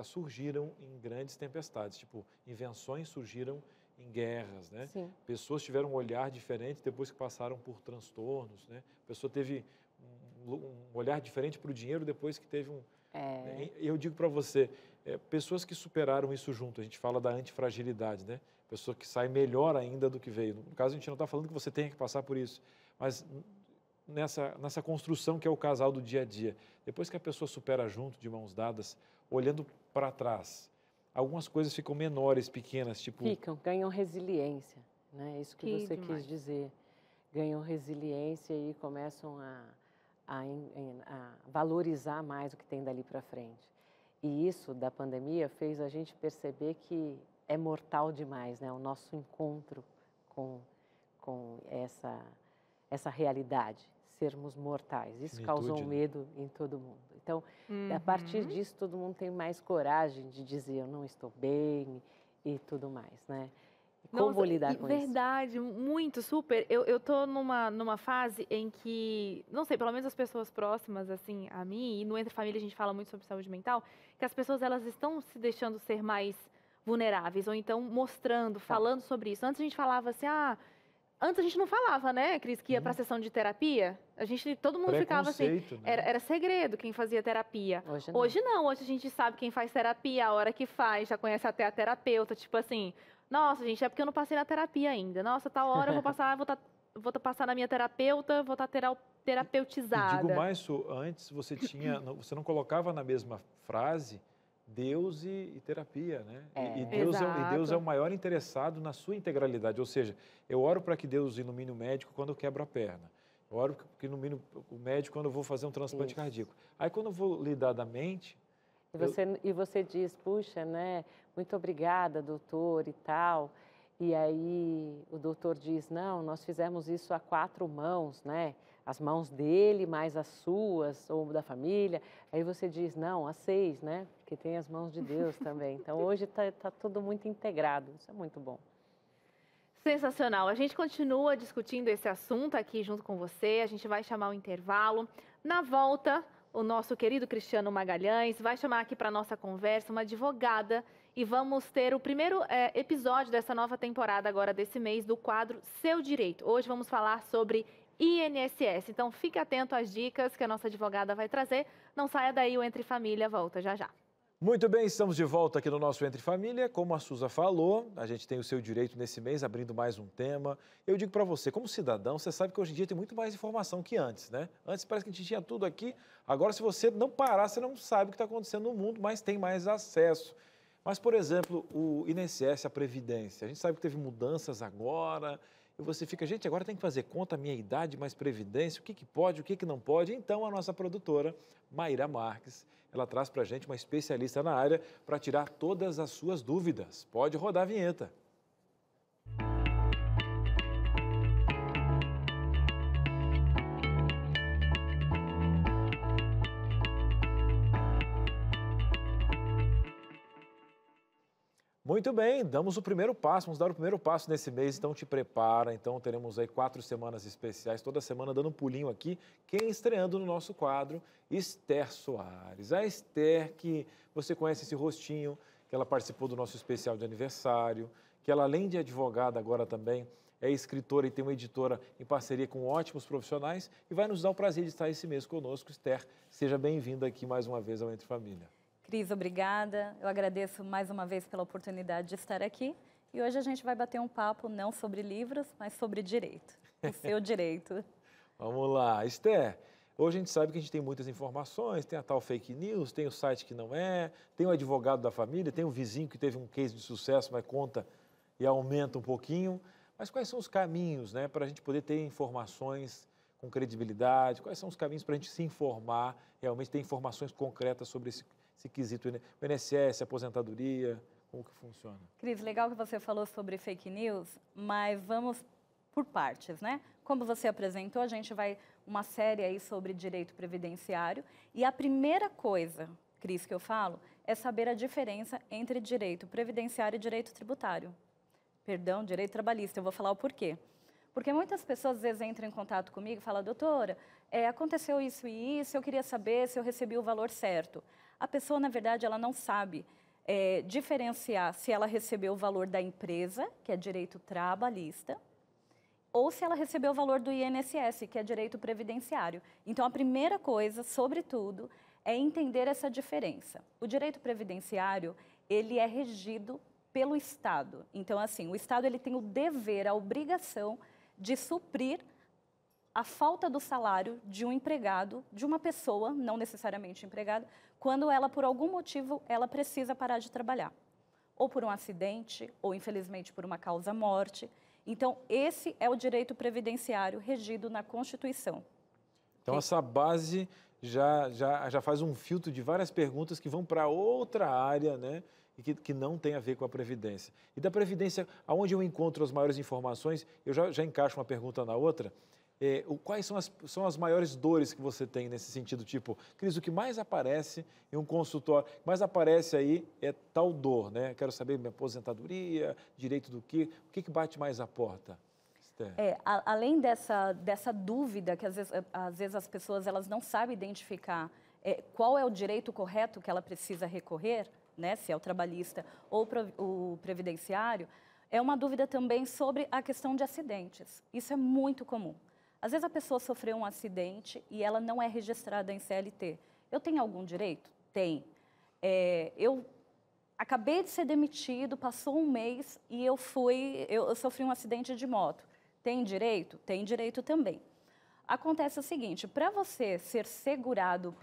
surgiram em grandes tempestades, tipo, invenções surgiram em guerras, né?
Sim.
Pessoas tiveram um olhar diferente depois que passaram por transtornos, né? A pessoa teve um olhar diferente para o dinheiro depois que teve Eu digo para você, pessoas que superaram isso junto, a gente fala da antifragilidade, né? Pessoa que sai melhor ainda do que veio. No caso, a gente não está falando que você tenha que passar por isso, mas nessa construção que é o casal do dia a dia, depois que a pessoa supera junto, de mãos dadas, olhando para trás, algumas coisas ficam menores, pequenas, tipo...
Ganham resiliência, né? Isso que você
demais.
quis dizer. Ganham resiliência e começam a valorizar mais o que tem dali para frente. E isso da pandemia fez a gente perceber que é mortal demais, né? O nosso encontro com essa realidade, sermos mortais. Isso causou um medo em todo mundo. Então, a partir disso, todo mundo tem mais coragem de dizer eu não estou bem e tudo mais, né? Como lidar com isso?
Verdade, muito, super. Eu tô numa fase em que, não sei, pelo menos as pessoas próximas, assim, a mim, e no Entre Família a gente fala muito sobre saúde mental, que as pessoas, elas estão se deixando ser mais vulneráveis, ou então mostrando, falando sobre isso. Antes a gente falava assim, antes a gente não falava, né, Cris, que ia para a sessão de terapia. Todo mundo ficava assim,
né?
era segredo quem fazia terapia. Hoje não, hoje a gente sabe quem faz terapia, a hora que faz, já conhece até a terapeuta, tipo assim, nossa, gente, é porque eu não passei na terapia ainda. Nossa, tal hora eu vou passar na minha terapeuta, vou estar terapeutizada.
E digo mais, Su, antes você não colocava na mesma frase Deus e terapia, né? E Deus é o maior interessado na sua integralidade, ou seja, eu oro para que Deus ilumine o médico quando eu quebro a perna, eu oro que ilumine o médico quando eu vou fazer um transplante cardíaco. Aí quando eu vou lidar da mente...
E você diz, puxa, né, muito obrigada, doutor, e tal, e aí o doutor diz, não, nós fizemos isso a 4 mãos, né? As mãos dele, mais as suas, ou da família. Aí você diz, não, a 6, né? Porque tem as mãos de Deus também. Então, hoje está tudo muito integrado. Isso é muito bom.
Sensacional. A gente continua discutindo esse assunto aqui junto com você. A gente vai chamar o intervalo. Na volta, o nosso querido Cristiano Magalhães, vai chamar aqui para nossa conversa uma advogada e vamos ter o primeiro episódio dessa nova temporada agora desse mês do quadro Seu Direito. Hoje vamos falar sobre INSS, então fique atento às dicas que a nossa advogada vai trazer. Não saia daí, o Entre Família volta já já.
Muito bem, estamos de volta aqui no nosso Entre Família. Como a Suza falou, a gente tem o Seu Direito nesse mês, abrindo mais um tema. Eu digo para você, como cidadão, você sabe que hoje em dia tem muito mais informação que antes, né? Antes parece que a gente tinha tudo aqui. Agora, se você não parar, você não sabe o que está acontecendo no mundo, mas tem mais acesso. Mas, por exemplo, o INSS, a Previdência, a gente sabe que teve mudanças agora, e você fica, gente, agora tem que fazer conta, minha idade mais Previdência, o que pode, o que não pode. Então, a nossa produtora, Maíra Marques, ela traz para a gente uma especialista na área para tirar todas as suas dúvidas. Pode rodar a vinheta. Muito bem, damos o primeiro passo, vamos dar o primeiro passo nesse mês, então te prepara. Então teremos aí 4 semanas especiais, toda semana dando um pulinho aqui. Quem estreando no nosso quadro, Esther Soares. A Esther, que você conhece esse rostinho, que ela participou do nosso especial de aniversário, que ela além de advogada agora também é escritora e tem uma editora em parceria com ótimos profissionais e vai nos dar o prazer de estar esse mês conosco. Esther, seja bem-vinda aqui mais uma vez ao Entre Família.
Cris, obrigada. Eu agradeço mais uma vez pela oportunidade de estar aqui. E hoje a gente vai bater um papo não sobre livros, mas sobre direito. O seu direito.
Vamos lá. Esther, hoje a gente sabe que a gente tem muitas informações, tem a tal fake news, tem o site que não é, tem o advogado da família, tem o vizinho que teve um case de sucesso, mas conta e aumenta um pouquinho. Mas quais são os caminhos, né, para a gente poder ter informações com credibilidade? Quais são os caminhos para a gente se informar, realmente ter informações concretas sobre esse quesito, o INSS, aposentadoria, como que funciona?
Cris, legal que você falou sobre fake news, mas vamos por partes, né? Como você apresentou, a gente vai uma série aí sobre direito previdenciário e a primeira coisa, Cris, que eu falo, é saber a diferença entre direito previdenciário e direito tributário. Perdão, direito trabalhista, eu vou falar o porquê. Porque muitas pessoas às vezes entram em contato comigo e falam, doutora, aconteceu isso e isso, eu queria saber se eu recebi o valor certo. A pessoa, na verdade, ela não sabe diferenciar se ela recebeu o valor da empresa, que é direito trabalhista, ou se ela recebeu o valor do INSS, que é direito previdenciário. Então, a primeira coisa, sobretudo, é entender essa diferença. O direito previdenciário, ele é regido pelo Estado. Então, assim, o Estado ele tem o dever, a obrigação de suprir a falta do salário de um empregado, de uma pessoa, não necessariamente empregada, quando ela, por algum motivo, ela precisa parar de trabalhar. Ou por um acidente, ou infelizmente por uma causa-morte. Então, esse é o direito previdenciário regido na Constituição.
Então, essa base já faz um filtro de várias perguntas que vão para outra área, né? E que não tem a ver com a Previdência. E da Previdência, aonde eu encontro as maiores informações, eu já encaixo uma pergunta na outra. Quais são as maiores dores que você tem nesse sentido? Tipo, Cris, o que mais aparece em um consultório, o que mais aparece aí é tal dor, né? Quero saber minha aposentadoria, direito do quê? O que bate mais a porta?
Além dessa dúvida que às vezes as pessoas elas não sabem identificar qual é o direito correto que ela precisa recorrer, né? Se é o trabalhista ou o previdenciário, é uma dúvida também sobre a questão de acidentes. Isso é muito comum. Às vezes a pessoa sofreu um acidente e ela não é registrada em CLT. Eu tenho algum direito? Tem. Eu acabei de ser demitido, passou um mês e eu sofri um acidente de moto. Tem direito? Tem direito também. Acontece o seguinte, para você ser segurado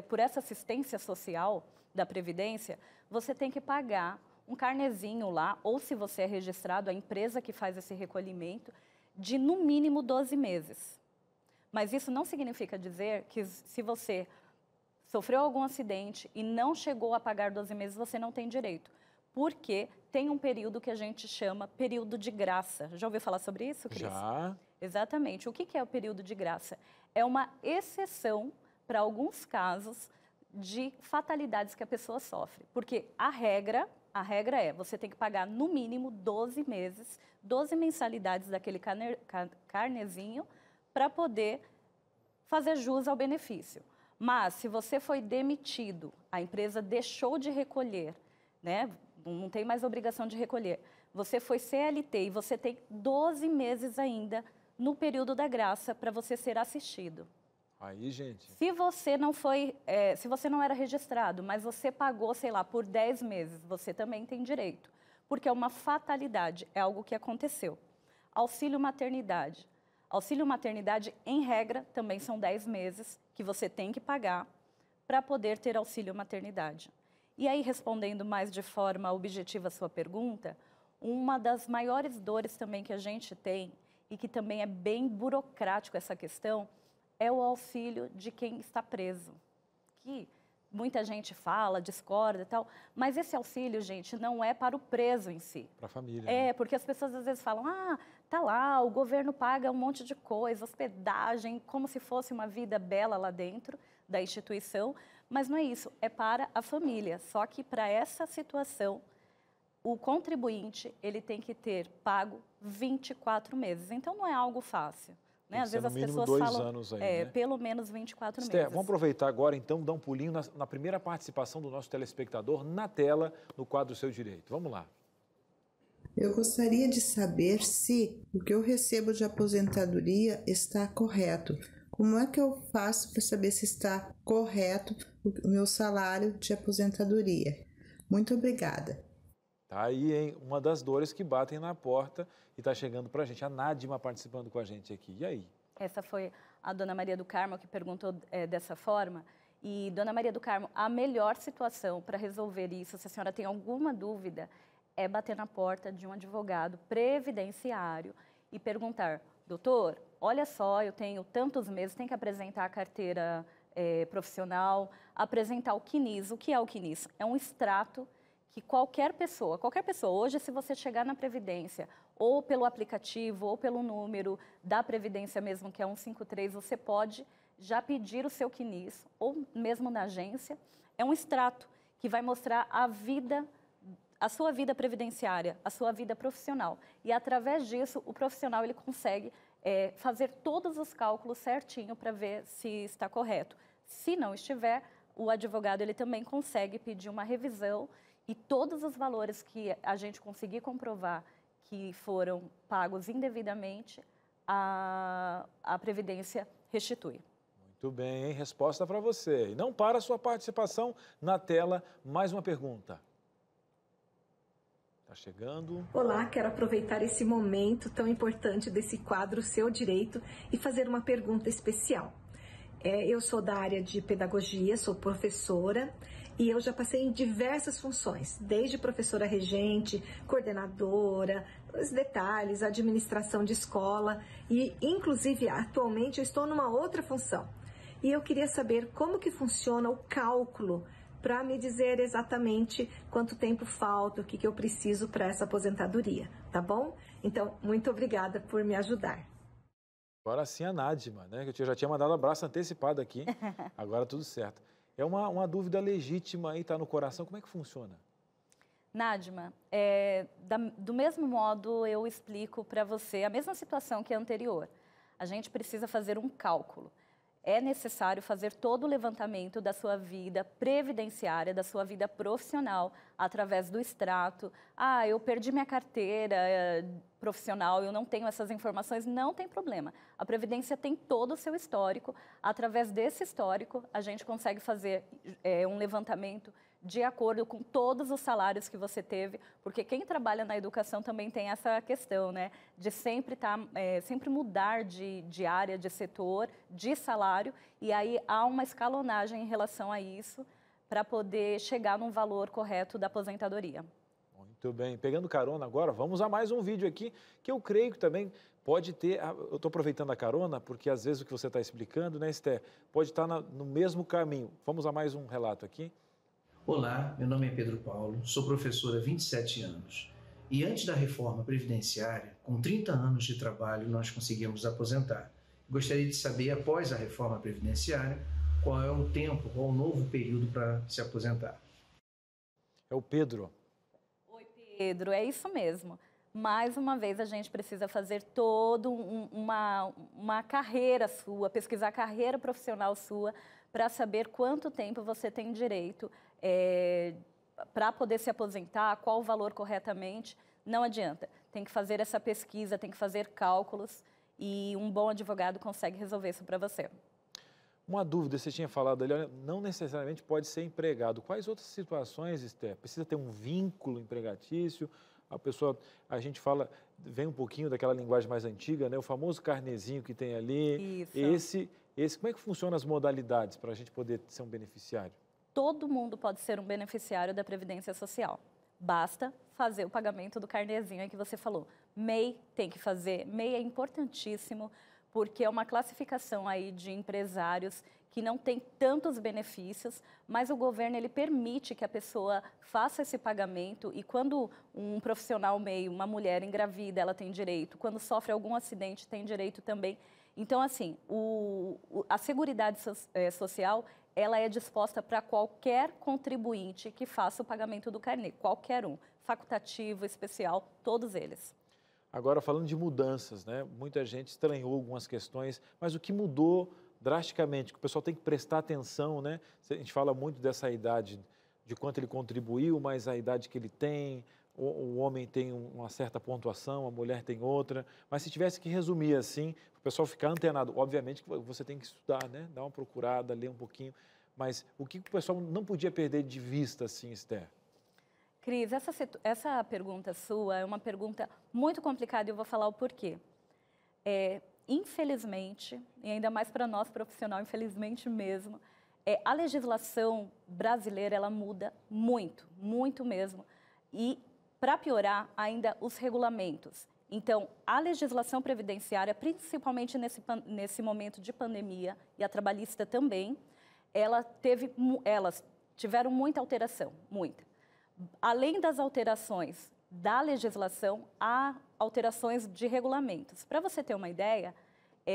por essa assistência social da Previdência, você tem que pagar um carnezinho lá, ou se você é registrado, a empresa que faz esse recolhimento, de no mínimo 12 meses. Mas isso não significa dizer que se você sofreu algum acidente e não chegou a pagar 12 meses, você não tem direito. Porque tem um período que a gente chama período de graça. Já ouviu falar sobre isso, Cris?
Já.
Exatamente. O que é o período de graça? É uma exceção para alguns casos de fatalidades que a pessoa sofre. Porque a regra é, você tem que pagar no mínimo 12 meses, 12 mensalidades daquele carnezinho para poder fazer jus ao benefício. Mas, se você foi demitido, a empresa deixou de recolher, né? Não tem mais obrigação de recolher, você foi CLT e você tem 12 meses ainda no período da graça para você ser assistido.
Aí, gente...
Se você não foi, se você não era registrado, mas você pagou, sei lá, por 10 meses, você também tem direito, porque é uma fatalidade, é algo que aconteceu. Auxílio maternidade. Auxílio maternidade, em regra, também são 10 meses que você tem que pagar para poder ter auxílio maternidade. E aí, respondendo mais de forma objetiva a sua pergunta, uma das maiores dores também que a gente tem, e que também é bem burocrático essa questão, é o auxílio de quem está preso. Que muita gente fala, discorda e tal, mas esse auxílio, gente, não é para o preso em si.
Para a família.
É,
né?
porque as pessoas às vezes falam, tá lá, o governo paga um monte de coisa, hospedagem, como se fosse uma vida bela lá dentro da instituição, mas não é isso, é para a família. Só que para essa situação, o contribuinte, ele tem que ter pago 24 meses. Então, não é algo fácil. Né? Às vezes as pessoas falam,
anos aí, né?
pelo menos 24
Esther,
meses.
Vamos aproveitar agora, então, dar um pulinho na primeira participação do nosso telespectador na tela, no quadro Seu Direito. Vamos lá.
Eu gostaria de saber se o que eu recebo de aposentadoria está correto. Como é que eu faço para saber se está correto o meu salário de aposentadoria? Muito obrigada.
Tá aí, hein? Uma das dores que batem na porta e está chegando para a gente. A Nádima participando com a gente aqui. E aí?
Essa foi a Dona Maria do Carmo que perguntou dessa forma. E, Dona Maria do Carmo, a melhor situação para resolver isso, se a senhora tem alguma dúvida, é bater na porta de um advogado previdenciário e perguntar, doutor, olha só, eu tenho tantos meses, tem que apresentar a carteira profissional, apresentar o CNIS. O que é o CNIS? É um extrato que qualquer pessoa, hoje se você chegar na Previdência, ou pelo aplicativo, ou pelo número da Previdência mesmo, que é 153, você pode já pedir o seu CNIS, ou mesmo na agência. É um extrato que vai mostrar a sua vida previdenciária, a sua vida profissional. E através disso, o profissional ele consegue fazer todos os cálculos certinho para ver se está correto. Se não estiver, o advogado ele também consegue pedir uma revisão e todos os valores que a gente conseguir comprovar que foram pagos indevidamente, a Previdência restitui.
Muito bem, hein? Resposta para você. E não para a sua participação na tela. Mais uma pergunta. Está chegando.
Olá, quero aproveitar esse momento tão importante desse quadro Seu Direito e fazer uma pergunta especial. Eu sou da área de pedagogia, sou professora e eu já passei em diversas funções, desde professora regente, coordenadora, os detalhes, administração de escola e, inclusive, atualmente eu estou numa outra função. E eu queria saber como que funciona o cálculo para me dizer exatamente quanto tempo falta, o que eu preciso para essa aposentadoria, tá bom? Então, muito obrigada por me ajudar.
Agora sim a Nádima, né? Que eu já tinha mandado um abraço antecipado aqui, agora tudo certo. É uma dúvida legítima aí, tá no coração, como é que funciona?
Nádima, do mesmo modo eu explico para você a mesma situação que a anterior. A gente precisa fazer um cálculo. É necessário fazer todo o levantamento da sua vida previdenciária, da sua vida profissional, através do extrato. Eu perdi minha carteira profissional, eu não tenho essas informações, não tem problema. A Previdência tem todo o seu histórico. Através desse histórico, a gente consegue fazer um levantamento de acordo com todos os salários que você teve, porque quem trabalha na educação também tem essa questão, né, de sempre mudar de área, de setor, de salário, e aí há uma escalonagem em relação a isso para poder chegar num valor correto da aposentadoria.
Muito bem. Pegando carona agora, vamos a mais um vídeo aqui, que eu creio que também pode ter... Eu estou aproveitando a carona, porque às vezes o que você está explicando, né, Esther, pode estar no mesmo caminho. Vamos a mais um relato aqui.
Olá, meu nome é Pedro Paulo, sou professor há 27 anos. E antes da reforma previdenciária, com 30 anos de trabalho, nós conseguimos aposentar. Gostaria de saber, após a reforma previdenciária, qual é o tempo, qual o novo período para se aposentar.
É o Pedro.
Oi, Pedro, é isso mesmo. mais uma vez a gente precisa fazer toda uma carreira sua, pesquisar a carreira profissional sua, para saber quanto tempo você tem direito para poder se aposentar, qual o valor corretamente. Não adianta, tem que fazer essa pesquisa, tem que fazer cálculos e um bom advogado consegue resolver isso para você.
Uma dúvida, você tinha falado ali, olha, não necessariamente pode ser empregado. Quais outras situações, Esther? Precisa ter um vínculo empregatício? A gente fala, vem um pouquinho daquela linguagem mais antiga, né? O famoso carnezinho que tem ali.
Isso.
Como é que funcionam as modalidades para a gente poder ser um beneficiário?
Todo mundo pode ser um beneficiário da Previdência Social. Basta fazer o pagamento do carnezinho aí que você falou. MEI tem que fazer. MEI é importantíssimo, porque é uma classificação aí de empresários que não tem tantos benefícios, mas o governo ele permite que a pessoa faça esse pagamento e quando um profissional MEI, uma mulher engravida, ela tem direito, quando sofre algum acidente tem direito também. Então, assim, a Seguridade Social, ela é disposta para qualquer contribuinte que faça o pagamento do carnê, qualquer um, facultativo, especial, todos eles.
Agora, falando de mudanças, né? Muita gente estranhou algumas questões, mas o que mudou drasticamente, que o pessoal tem que prestar atenção, né? A gente fala muito dessa idade, de quanto ele contribuiu, mas a idade que ele tem, o homem tem uma certa pontuação, a mulher tem outra, mas se tivesse que resumir assim, o pessoal ficar antenado, obviamente que você tem que estudar, né? Dar uma procurada, ler um pouquinho, mas o que o pessoal não podia perder de vista, assim, Esther?
Cris, essa pergunta sua é uma pergunta muito complicada e eu vou falar o porquê. Infelizmente, e ainda mais para nós profissional, infelizmente mesmo, a legislação brasileira ela muda muito, muito mesmo. E, para piorar, ainda os regulamentos. Então, a legislação previdenciária, principalmente nesse momento de pandemia, e a trabalhista também, elas tiveram muita alteração, muita. Além das alterações da legislação, há alterações de regulamentos. Para você ter uma ideia,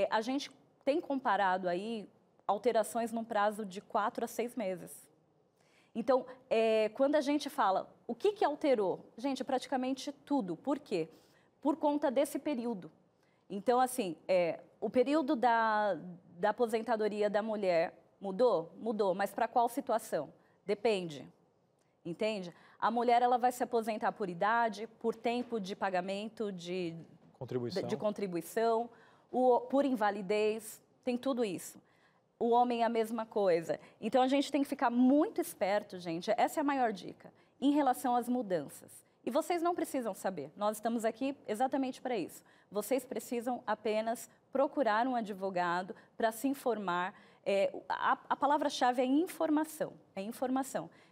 a gente tem comparado aí alterações num prazo de 4 a 6 meses. Então, quando a gente fala, o que alterou? Gente, praticamente tudo. Por quê? Por conta desse período. Então, assim, o período da aposentadoria da mulher mudou? Mudou, mas para qual situação? Depende. Entende? A mulher ela vai se aposentar por idade, por tempo de pagamento, de contribuição, por invalidez, tem tudo isso. O homem é a mesma coisa. Então, a gente tem que ficar muito esperto, gente. Essa é a maior dica, em relação às mudanças. E vocês não precisam saber, nós estamos aqui exatamente para isso. Vocês precisam apenas procurar um advogado para se informar. A palavra-chave é informação,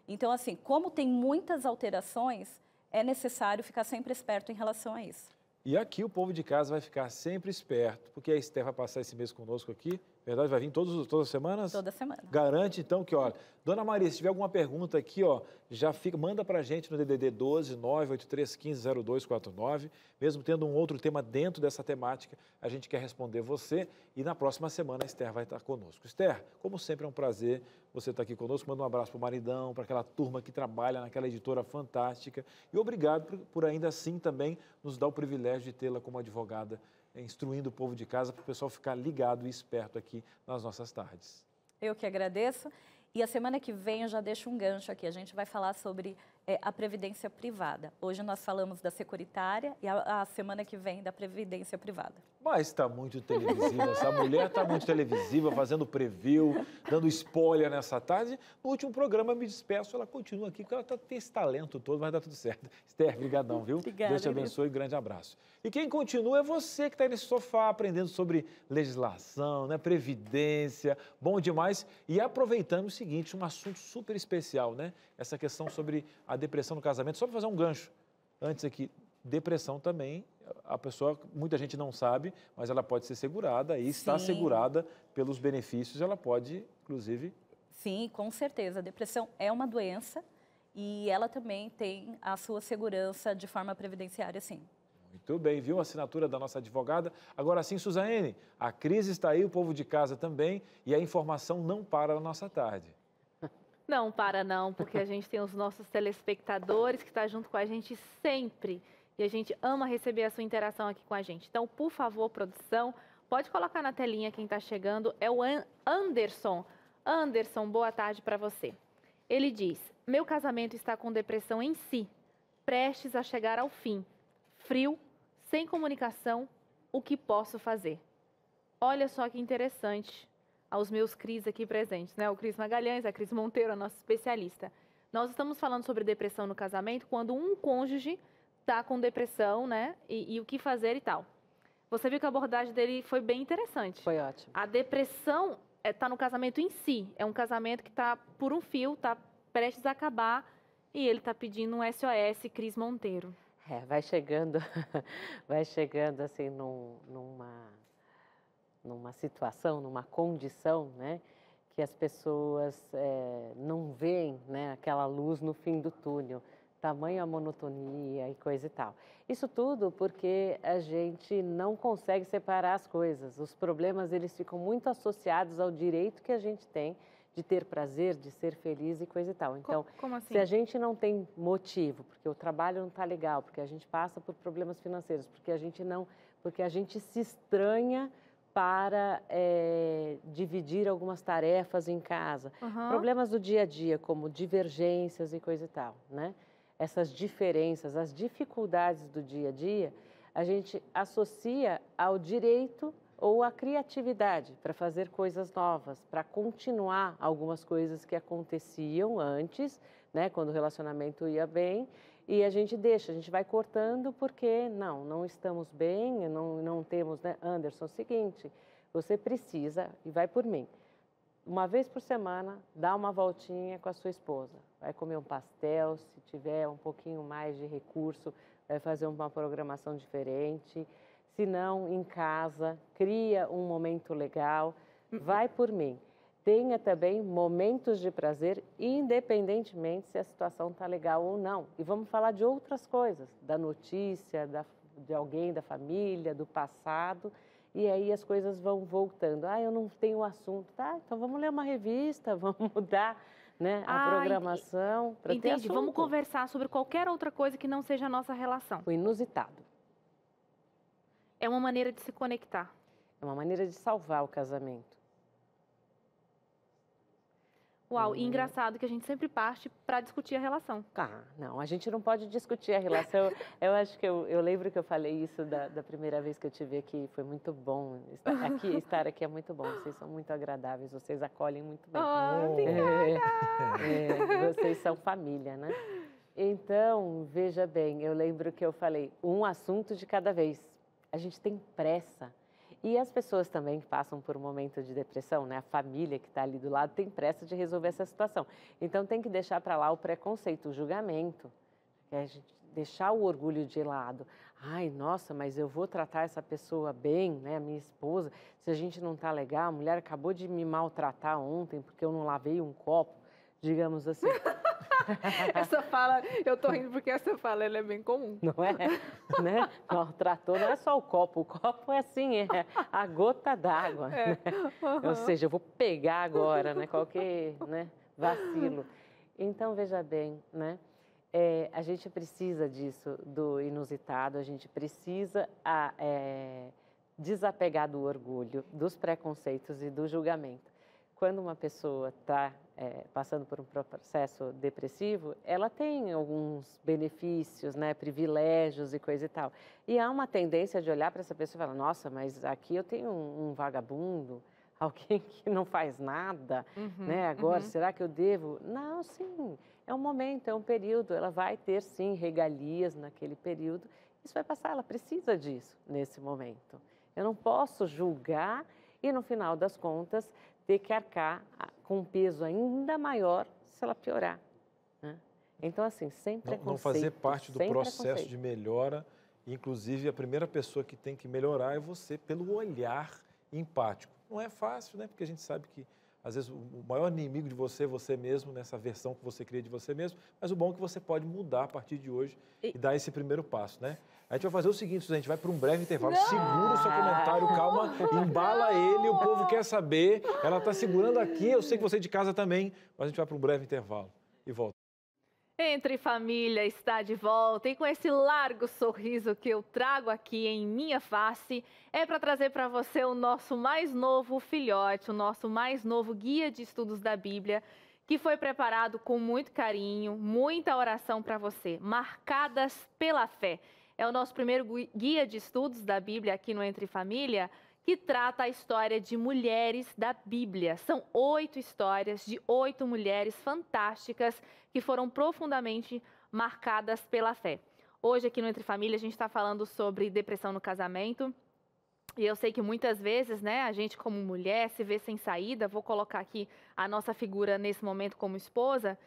Então, assim, como tem muitas alterações, é necessário ficar sempre esperto em relação a isso.
E aqui o povo de casa vai ficar sempre esperto, porque a Esther vai passar esse mês conosco aqui, verdade? Vai vir todas as semanas?
Toda semana.
Garante, então, que, olha, Dona Maria, se tiver alguma pergunta aqui, ó, já fica, manda pra gente no DDD 12 98315 0249, mesmo tendo um outro tema dentro dessa temática, a gente quer responder você e na próxima semana a Esther vai estar conosco. Esther, como sempre é um prazer você estar aqui conosco, manda um abraço pro maridão, para aquela turma que trabalha naquela editora fantástica e obrigado por ainda assim também nos dar o privilégio de tê-la como advogada, instruindo o povo de casa para o pessoal ficar ligado e esperto aqui nas nossas tardes.
Eu que agradeço. E a semana que vem eu já deixo um gancho aqui. A gente vai falar sobre a previdência privada. Hoje nós falamos da securitária e a semana que vem da previdência privada.
Mas está muito televisiva, essa mulher está muito televisiva, fazendo preview, dando spoiler nessa tarde. No último programa, me despeço, ela continua aqui, porque ela tem esse talento todo, vai dar tudo certo. Esther, brigadão, viu?
Obrigada,
Deus te abençoe, grande abraço. E quem continua é você que está aí nesse sofá, aprendendo sobre legislação, né, previdência, bom demais. E aproveitando o seguinte, um assunto super especial, né? Essa questão sobre a depressão no casamento, só para fazer um gancho antes aqui, depressão também, a pessoa, muita gente não sabe, mas ela pode ser segurada e está segurada pelos benefícios, ela pode, inclusive...
Sim, com certeza. A depressão é uma doença e ela também tem a sua segurança de forma previdenciária, sim.
Muito bem, viu? A assinatura da nossa advogada. Agora sim, Suzane, a crise está aí, o povo de casa também, e a informação não para na nossa tarde.
Não para não, porque a gente tem os nossos telespectadores que estão junto com a gente sempre. E a gente ama receber a sua interação aqui com a gente. Então, por favor, produção, pode colocar na telinha quem está chegando. É o Anderson. Anderson, boa tarde para você. Ele diz, meu casamento está com depressão em si, prestes a chegar ao fim. Frio, sem comunicação, o que posso fazer? Olha só que interessante, aos meus Cris aqui presentes, né? O Cris Magalhães, a Cris Monteiro, a nossa especialista. Nós estamos falando sobre depressão no casamento quando um cônjuge está com depressão, né? E o que fazer e tal. Você viu que a abordagem dele foi bem interessante.
Foi ótimo.
A depressão está no casamento em si. É um casamento que está por um fio, está prestes a acabar. E ele está pedindo um SOS, Cris Monteiro.
Vai chegando assim numa situação, numa condição, né? Que as pessoas não veem, né, aquela luz no fim do túnel. Tamanha monotonia e coisa e tal. Isso tudo porque a gente não consegue separar as coisas. Os problemas, eles ficam muito associados ao direito que a gente tem de ter prazer, de ser feliz e coisa e tal. Então,
como assim?
Se a gente não tem motivo, porque o trabalho não está legal, porque a gente passa por problemas financeiros, porque a gente se estranha para dividir algumas tarefas em casa. Problemas do dia a dia, como divergências e coisa e tal, né? Essas diferenças, as dificuldades do dia a dia, a gente associa ao direito ou à criatividade para fazer coisas novas, para continuar algumas coisas que aconteciam antes, né, quando o relacionamento ia bem, e a gente vai cortando porque não estamos bem, não temos, né? Anderson, é o seguinte, você precisa, e vai por mim, uma vez por semana, dá uma voltinha com a sua esposa. Vai comer um pastel, se tiver um pouquinho mais de recurso, vai fazer uma programação diferente. Se não, em casa, cria um momento legal. Vai por mim. Tenha também momentos de prazer, independentemente se a situação está legal ou não. E vamos falar de outras coisas, da notícia, de alguém, da família, do passado. E aí as coisas vão voltando. Eu não tenho assunto. Tá, então vamos ler uma revista, vamos mudar, né, a programação para ter assunto.
Entendi, vamos conversar sobre qualquer outra coisa que não seja a nossa relação.
O inusitado.
É uma maneira de se conectar.
É uma maneira de salvar o casamento.
Uau, e engraçado que a gente sempre parte para discutir a relação.
Não, a gente não pode discutir a relação. Eu acho que eu lembro que eu falei isso da primeira vez que eu tive aqui. Foi muito bom. Estar aqui é muito bom. Vocês são muito agradáveis, vocês acolhem muito bem. Vocês são família, né? Então, veja bem, eu lembro que eu falei um assunto de cada vez. A gente tem pressa. E as pessoas também que passam por um momento de depressão, né? A família que está ali do lado tem pressa de resolver essa situação. Então tem que deixar para lá o preconceito, o julgamento, deixar o orgulho de lado. Ai, nossa, mas eu vou tratar essa pessoa bem, né? A minha esposa, se a gente não está legal, a mulher acabou de me maltratar ontem porque eu não lavei um copo, digamos assim.
Essa fala, eu tô rindo porque essa fala ela é bem comum.
Não é? Né? Maltratou não é só o copo é assim, é a gota d'água. Né? Ou seja, eu vou pegar agora, né? Qualquer, né, vacilo. Então, veja bem, né? A gente precisa disso, do inusitado, a gente precisa desapegar do orgulho, dos preconceitos e do julgamento. Quando uma pessoa está passando por um processo depressivo, ela tem alguns benefícios, né, privilégios e coisa e tal. E há uma tendência de olhar para essa pessoa e falar, nossa, mas aqui eu tenho um vagabundo, alguém que não faz nada, né? Agora, será que eu devo? Não, sim, é um momento, é um período, ela vai ter, sim, regalias naquele período. Isso vai passar, ela precisa disso nesse momento. Eu não posso julgar e, no final das contas, ter que arcar com um peso ainda maior se ela piorar. Né? Então, assim, sem preconceito.
Não fazer parte do processo de melhora. Inclusive, a primeira pessoa que tem que melhorar é você, pelo olhar empático. Não é fácil, né? Porque a gente sabe que, às vezes, o maior inimigo de você é você mesmo, nessa versão que você cria de você mesmo. Mas o bom é que você pode mudar a partir de hoje e dar esse primeiro passo, né? A gente vai fazer o seguinte, Suzana, a gente vai para um breve intervalo. Segura o seu comentário, calma, embala ele, o povo quer saber. Ela está segurando aqui, eu sei que você de casa também, mas a gente vai para um breve intervalo e volta.
Entre Família está de volta e com esse largo sorriso que eu trago aqui em minha face, é para trazer para você o nosso mais novo filhote, o nosso mais novo guia de estudos da Bíblia, que foi preparado com muito carinho, muita oração para você, Marcadas pela Fé. É o nosso primeiro guia de estudos da Bíblia aqui no Entre Família, que trata a história de mulheres da Bíblia. São 8 histórias de 8 mulheres fantásticas que foram profundamente marcadas pela fé. Hoje, aqui no Entre Família, a gente está falando sobre depressão no casamento. E eu sei que muitas vezes, né, a gente como mulher se vê sem saída. Vou colocar aqui a nossa figura nesse momento como esposa.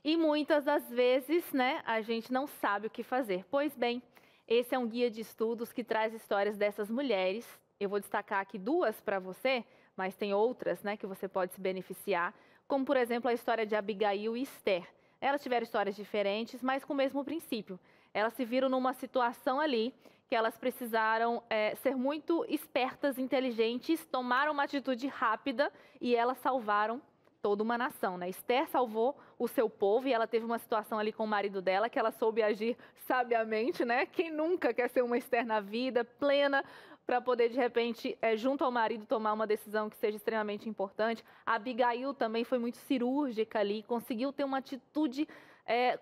E muitas das vezes, né, a gente não sabe o que fazer. Pois bem, esse é um guia de estudos que traz histórias dessas mulheres. Eu vou destacar aqui 2 para você, mas tem outras, né, que você pode se beneficiar, como, por exemplo, a história de Abigail e Esther. Elas tiveram histórias diferentes, mas com o mesmo princípio. Elas se viram numa situação ali que elas precisaram ser muito espertas, inteligentes, tomaram uma atitude rápida e elas salvaram toda uma nação, né? Esther salvou o seu povo e ela teve uma situação ali com o marido dela que ela soube agir sabiamente, né? Quem nunca quer ser uma Esther na vida, plena, para poder, de repente, junto ao marido, tomar uma decisão que seja extremamente importante. A Abigail também foi muito cirúrgica ali, conseguiu ter uma atitude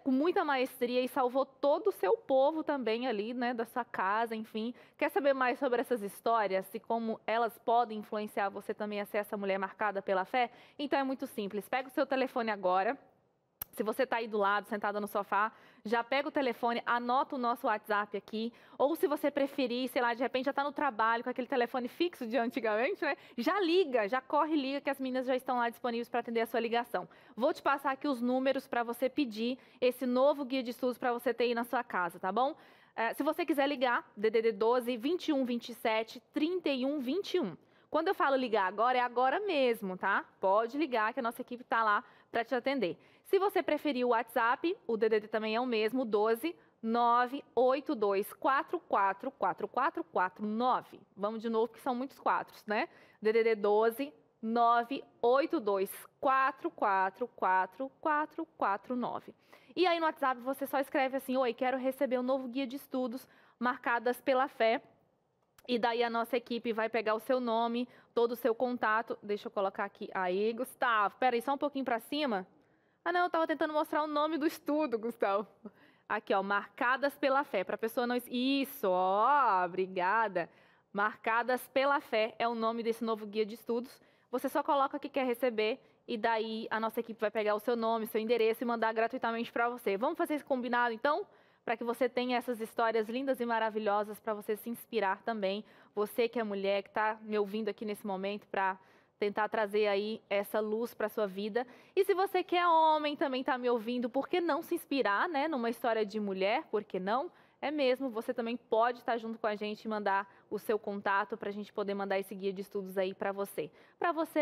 com muita maestria e salvou todo o seu povo também ali, né, da sua casa, enfim. Quer saber mais sobre essas histórias e como elas podem influenciar você também a ser essa mulher marcada pela fé? Então é muito simples, pega o seu telefone agora. Se você está aí do lado, sentada no sofá, já pega o telefone, anota o nosso WhatsApp aqui. Ou se você preferir, sei lá, de repente já está no trabalho com aquele telefone fixo de antigamente, né? Já liga, já corre e liga que as meninas já estão lá disponíveis para atender a sua ligação. Vou te passar aqui os números para você pedir esse novo guia de estudos para você ter aí na sua casa, tá bom? Se você quiser ligar, DDD 12 21 27 31 21. Quando eu falo ligar agora, é agora mesmo, tá? Pode ligar que a nossa equipe está lá para te atender. Se você preferir o WhatsApp, o DDD também é o mesmo, 12 982 44 4449. Vamos de novo, que são muitos 4, né? DDD 12 982 44 4449. E aí no WhatsApp você só escreve assim: oi, quero receber um novo guia de estudos marcadas pela fé. E daí a nossa equipe vai pegar o seu nome, todo o seu contato. Deixa eu colocar aqui. Aí, Gustavo. Peraí, só um pouquinho para cima. Ah, não, eu estava tentando mostrar o nome do estudo, Gustavo. Aqui, ó, Marcadas pela Fé. Para a pessoa não... Isso, ó, obrigada. Marcadas pela Fé é o nome desse novo guia de estudos. Você só coloca que quer receber e daí a nossa equipe vai pegar o seu nome, seu endereço e mandar gratuitamente para você. Vamos fazer esse combinado, então? Para que você tenha essas histórias lindas e maravilhosas para você se inspirar também. Você que é mulher, que está me ouvindo aqui nesse momento para tentar trazer aí essa luz para a sua vida. E se você que é homem também está me ouvindo, por que não se inspirar, né, numa história de mulher? Por que não? É mesmo, você também pode estar junto com a gente e mandar o seu contato para a gente poder mandar esse guia de estudos aí para você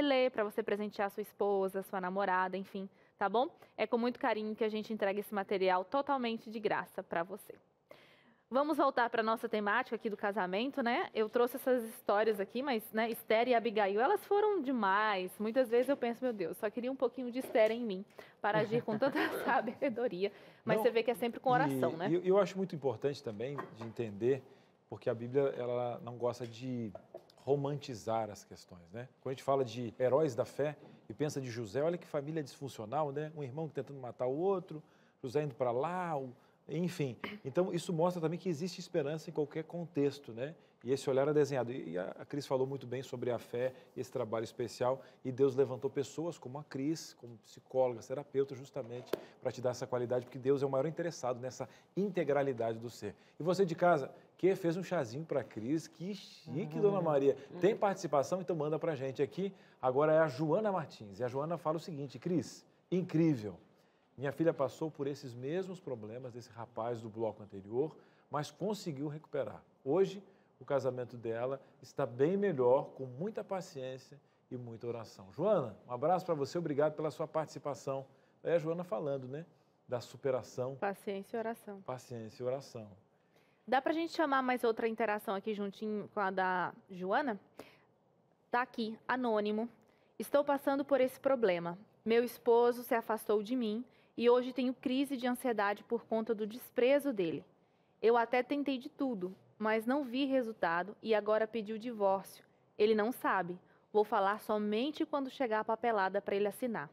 ler, para você presentear sua esposa, sua namorada, enfim, tá bom? É com muito carinho que a gente entrega esse material totalmente de graça para você. Vamos voltar para a nossa temática aqui do casamento, né? Eu trouxe essas histórias aqui, mas, né, Esther e Abigail, elas foram demais. Muitas vezes eu penso, meu Deus, só queria um pouquinho de Esther em mim, para agir com tanta sabedoria. Mas você vê que é sempre com oração, né?
Eu acho muito importante também de entender, porque a Bíblia ela não gosta de romantizar as questões, né? Quando a gente fala de heróis da fé e pensa de José, olha que família disfuncional, né? Um irmão tentando matar o outro, José indo para lá, enfim. Então, isso mostra também que existe esperança em qualquer contexto, né? E esse olhar é desenhado. E a Cris falou muito bem sobre a fé, esse trabalho especial, e Deus levantou pessoas como a Cris, como psicóloga, terapeuta, justamente para te dar essa qualidade, porque Deus é o maior interessado nessa integralidade do ser. E você de casa, que fez um chazinho para a Cris, que chique, Dona Maria. Tem participação? Então manda para a gente aqui. Agora é a Joana Martins. E a Joana fala o seguinte: Cris, incrível. Minha filha passou por esses mesmos problemas desse rapaz do bloco anterior, mas conseguiu recuperar. Hoje, o casamento dela está bem melhor, com muita paciência e muita oração. Joana, um abraço para você, obrigado pela sua participação. É a Joana falando, né, da superação.
Paciência e oração.
Paciência e oração.
Dá para a gente chamar mais outra interação aqui juntinho com a da Joana? Tá aqui, anônimo. Estou passando por esse problema. Meu esposo se afastou de mim e hoje tenho crise de ansiedade por conta do desprezo dele. Eu até tentei de tudo, mas não vi resultado e agora pedi o divórcio. Ele não sabe. Vou falar somente quando chegar a papelada para ele assinar.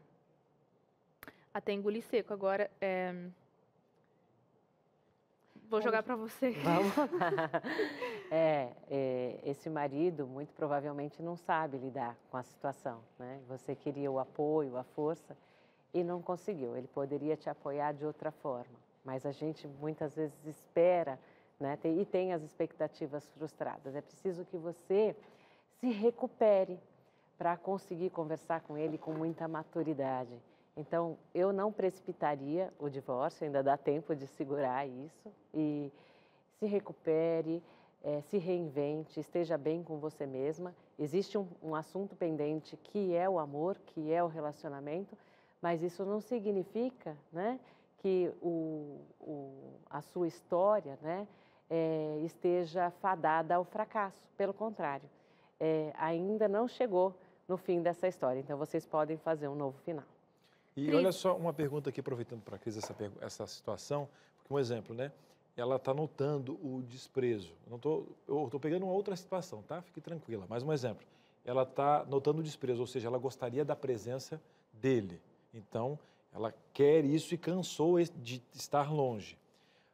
Até engoli seco. Agora, vou jogar para você.
Vamos lá. Esse marido, muito provavelmente, não sabe lidar com a situação, né? Você queria o apoio, a força, e não conseguiu. Ele poderia te apoiar de outra forma, mas a gente muitas vezes espera, né? E tem as expectativas frustradas. É preciso que você se recupere para conseguir conversar com ele com muita maturidade. Então, eu não precipitaria o divórcio, ainda dá tempo de segurar isso, e se recupere, se reinvente, esteja bem com você mesma. Existe um assunto pendente que é o amor, que é o relacionamento, mas isso não significa, né, que a sua história, né, esteja fadada ao fracasso. Pelo contrário, ainda não chegou no fim dessa história, então vocês podem fazer um novo final.
E olha só, uma pergunta aqui, aproveitando para a Cris essa situação, porque um exemplo, né? Ela está notando o desprezo. Eu estou pegando uma outra situação, tá? Fique tranquila. Mais um exemplo. Ela está notando o desprezo, ou seja, ela gostaria da presença dele. Então, ela quer isso e cansou de estar longe.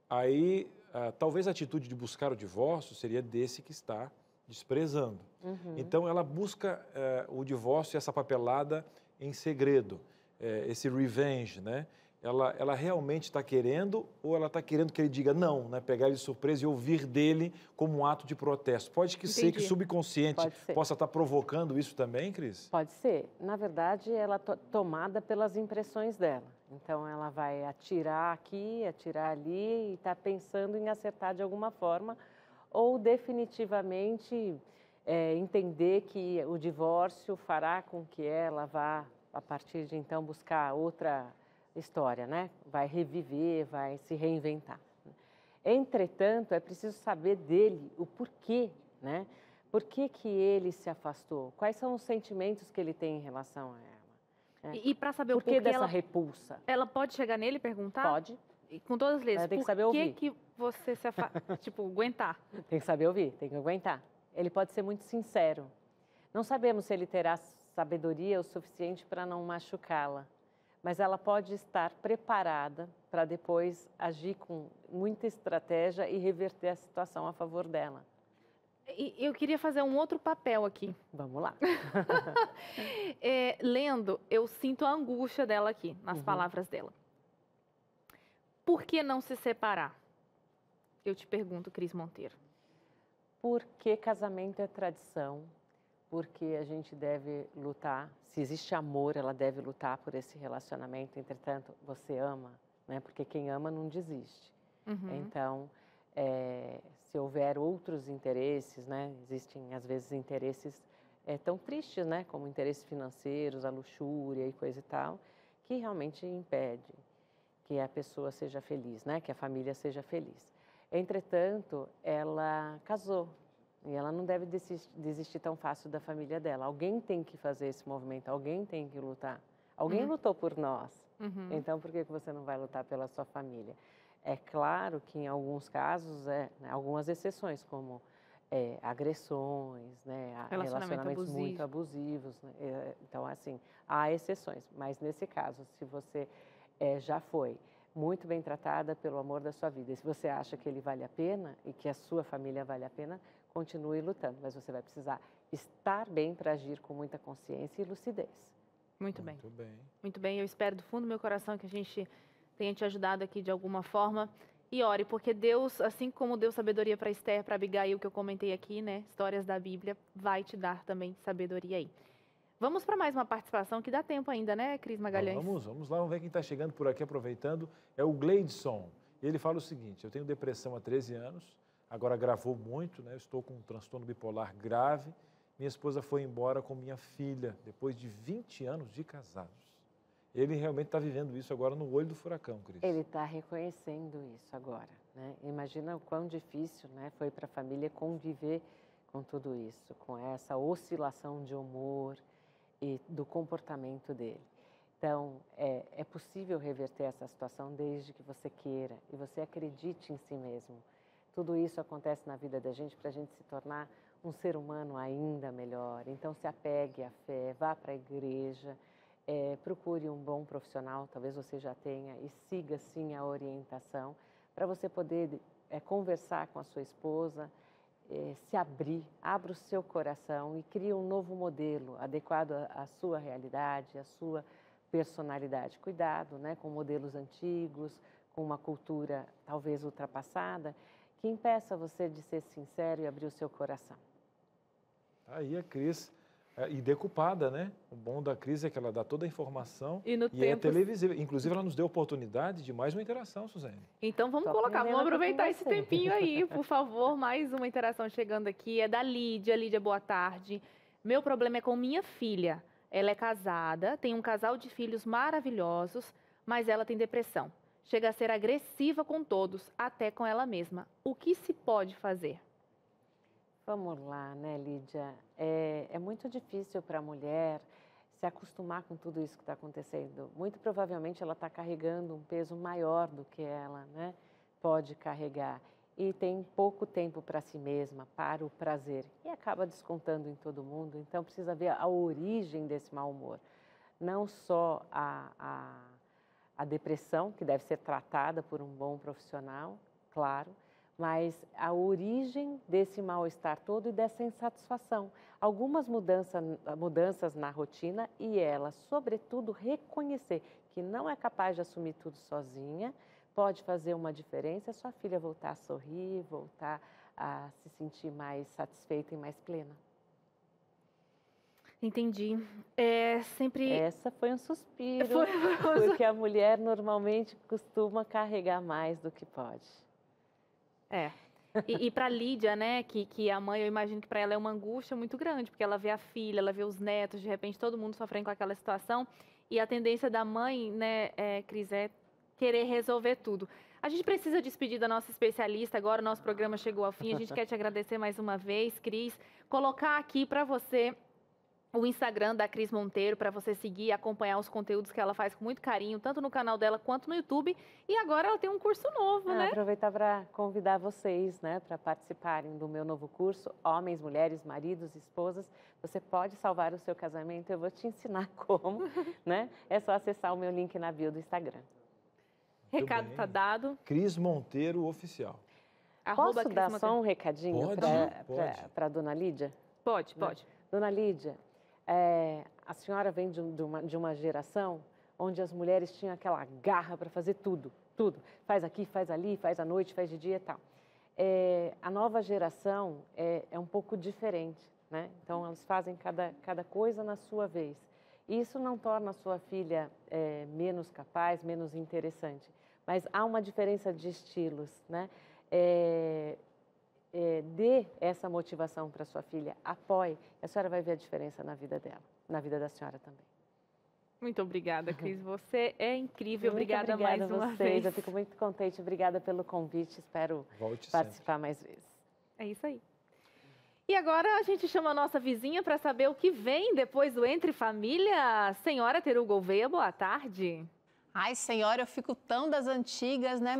Aí, talvez a atitude de buscar o divórcio seria desse que está desprezando.
Uhum.
Então, ela busca o divórcio e essa papelada em segredo. Esse revenge, né? Ela realmente está querendo ou ela está querendo que ele diga não, né? Pegar ele de surpresa e ouvir dele como um ato de protesto? Pode ser que subconsciente possa estar provocando isso também, Cris?
Pode ser. Na verdade, ela é tomada pelas impressões dela. Então, ela vai atirar aqui, atirar ali e está pensando em acertar de alguma forma ou definitivamente entender que o divórcio fará com que ela vá, a partir de então, buscar outra história, né? Vai reviver, vai se reinventar. Entretanto, é preciso saber dele o porquê, né? Por que ele se afastou? Quais são os sentimentos que ele tem em relação a ela?
E para saber
o porquê dessa
ela,
repulsa?
Ela pode chegar nele e perguntar?
Pode.
E com todas as letras.
Tem que saber ouvir.
Por que você se afasta? Tipo, aguentar?
Tem que saber ouvir, tem que aguentar. Ele pode ser muito sincero. Não sabemos se ele terá sabedoria o suficiente para não machucá-la, mas ela pode estar preparada para depois agir com muita estratégia e reverter a situação a favor dela.
E eu queria fazer um outro papel aqui.
Vamos lá.
Lendo, eu sinto a angústia dela aqui, nas palavras dela. Por que não se separar? Eu te pergunto, Cris Monteiro.
Porque casamento é tradição. Porque a gente deve lutar, se existe amor, ela deve lutar por esse relacionamento, entretanto, você ama, né? Porque quem ama não desiste. Então, se houver outros interesses, né? Existem, às vezes, interesses tão tristes, né? Como interesses financeiros, a luxúria e coisa e tal, que realmente impede que a pessoa seja feliz, né? Que a família seja feliz. Entretanto, ela casou. E ela não deve desistir tão fácil da família dela. Alguém tem que fazer esse movimento, alguém tem que lutar. Alguém lutou por nós. Então, por que você não vai lutar pela sua família? É claro que em alguns casos, algumas exceções, como agressões, né, relacionamentos muito abusivos. Né? Então, assim, há exceções. Mas nesse caso, se você já foi muito bem tratada pelo amor da sua vida, e se você acha que ele vale a pena e que a sua família vale a pena, continue lutando, mas você vai precisar estar bem para agir com muita consciência e lucidez.
Muito bem. Muito bem, eu espero do fundo do meu coração que a gente tenha te ajudado aqui de alguma forma. E ore, porque Deus, assim como deu sabedoria para Esther, para Abigail, que eu comentei aqui, né, histórias da Bíblia, vai te dar também sabedoria aí. Vamos para mais uma participação, que dá tempo ainda, né, Cris Magalhães?
Vamos lá, vamos ver quem está chegando por aqui, aproveitando. É o Gleidson. Ele fala o seguinte: eu tenho depressão há 13 anos, agora agravou muito, né? Eu estou com um transtorno bipolar grave. Minha esposa foi embora com minha filha, depois de 20 anos de casados. Ele realmente está vivendo isso agora no olho do furacão, Cris.
Ele está reconhecendo isso agora, né? Imagina o quão difícil, né, foi para a família conviver com tudo isso, com essa oscilação de humor e do comportamento dele. Então, é possível reverter essa situação desde que você queira e você acredite em si mesmo. Tudo isso acontece na vida da gente para a gente se tornar um ser humano ainda melhor. Então, se apegue à fé, vá para a igreja, procure um bom profissional, talvez você já tenha, e siga, sim, a orientação para você poder conversar com a sua esposa, se abrir, abra o seu coração e crie um novo modelo adequado à sua realidade, à sua personalidade. Cuidado, né, com modelos antigos, com uma cultura talvez ultrapassada, que impeça você de ser sincero e abrir o seu coração.
Aí a Cris, e decupada, né? O bom da Cris é que ela dá toda a informação e é televisiva. Inclusive, ela nos deu a oportunidade de mais uma interação, Suzane.
Então, vamos aproveitar esse tempinho aí, por favor. Mais uma interação chegando aqui. É da Lídia. Lídia, boa tarde. Meu problema é com minha filha. Ela é casada, tem um casal de filhos maravilhosos, mas ela tem depressão. Chega a ser agressiva com todos, até com ela mesma. O que se pode fazer?
Vamos lá, né, Lídia? É muito difícil para a mulher se acostumar com tudo isso que está acontecendo. Muito provavelmente ela está carregando um peso maior do que ela, né, pode carregar. E tem pouco tempo para si mesma, para o prazer. E acaba descontando em todo mundo. Então, precisa ver a origem desse mau humor. Não só a depressão, que deve ser tratada por um bom profissional, claro, mas a origem desse mal-estar todo e dessa insatisfação. Algumas mudanças na rotina e ela, sobretudo, reconhecer que não é capaz de assumir tudo sozinha, pode fazer uma diferença, sua filha voltar a sorrir, voltar a se sentir mais satisfeita e mais plena.
Entendi. Sempre...
Essa foi um suspiro, porque a mulher normalmente costuma carregar mais do que pode.
E para Lídia, né, que a mãe, eu imagino que para ela é uma angústia muito grande, porque ela vê a filha, ela vê os netos, de repente todo mundo sofrendo com aquela situação, e a tendência da mãe, né, Cris, é querer resolver tudo. A gente precisa despedir da nossa especialista agora, o nosso programa chegou ao fim, a gente quer te agradecer mais uma vez, Cris, colocar aqui para você o Instagram da Cris Monteiro, para você seguir e acompanhar os conteúdos que ela faz com muito carinho, tanto no canal dela quanto no YouTube. E agora ela tem um curso novo, né?
Aproveitar para convidar vocês, né, para participarem do meu novo curso, Homens, Mulheres, Maridos, Esposas. Você pode salvar o seu casamento, eu vou te ensinar como, né? É só acessar o meu link na bio do Instagram.
Recado está dado.
Cris Monteiro Oficial.
Posso dar só um recadinho para a dona Lídia?
Pode.
Dona Lídia, a senhora vem de uma geração onde as mulheres tinham aquela garra para fazer tudo. Faz aqui, faz ali, faz à noite, faz de dia e tal. A nova geração é um pouco diferente, né? Então, elas fazem cada coisa na sua vez. Isso não torna a sua filha menos capaz, menos interessante. Mas há uma diferença de estilos, né? Dê essa motivação para sua filha, apoie, a senhora vai ver a diferença na vida dela, na vida da senhora também.
Muito obrigada, Cris, você é incrível, obrigada mais uma vez.
Eu fico muito contente, obrigada pelo convite, espero participar mais vezes.
É isso aí. E agora a gente chama a nossa vizinha para saber o que vem depois do Entre Família. Senhora Teru Gouveia, boa tarde.
Ai, senhora, eu fico tão das antigas, né?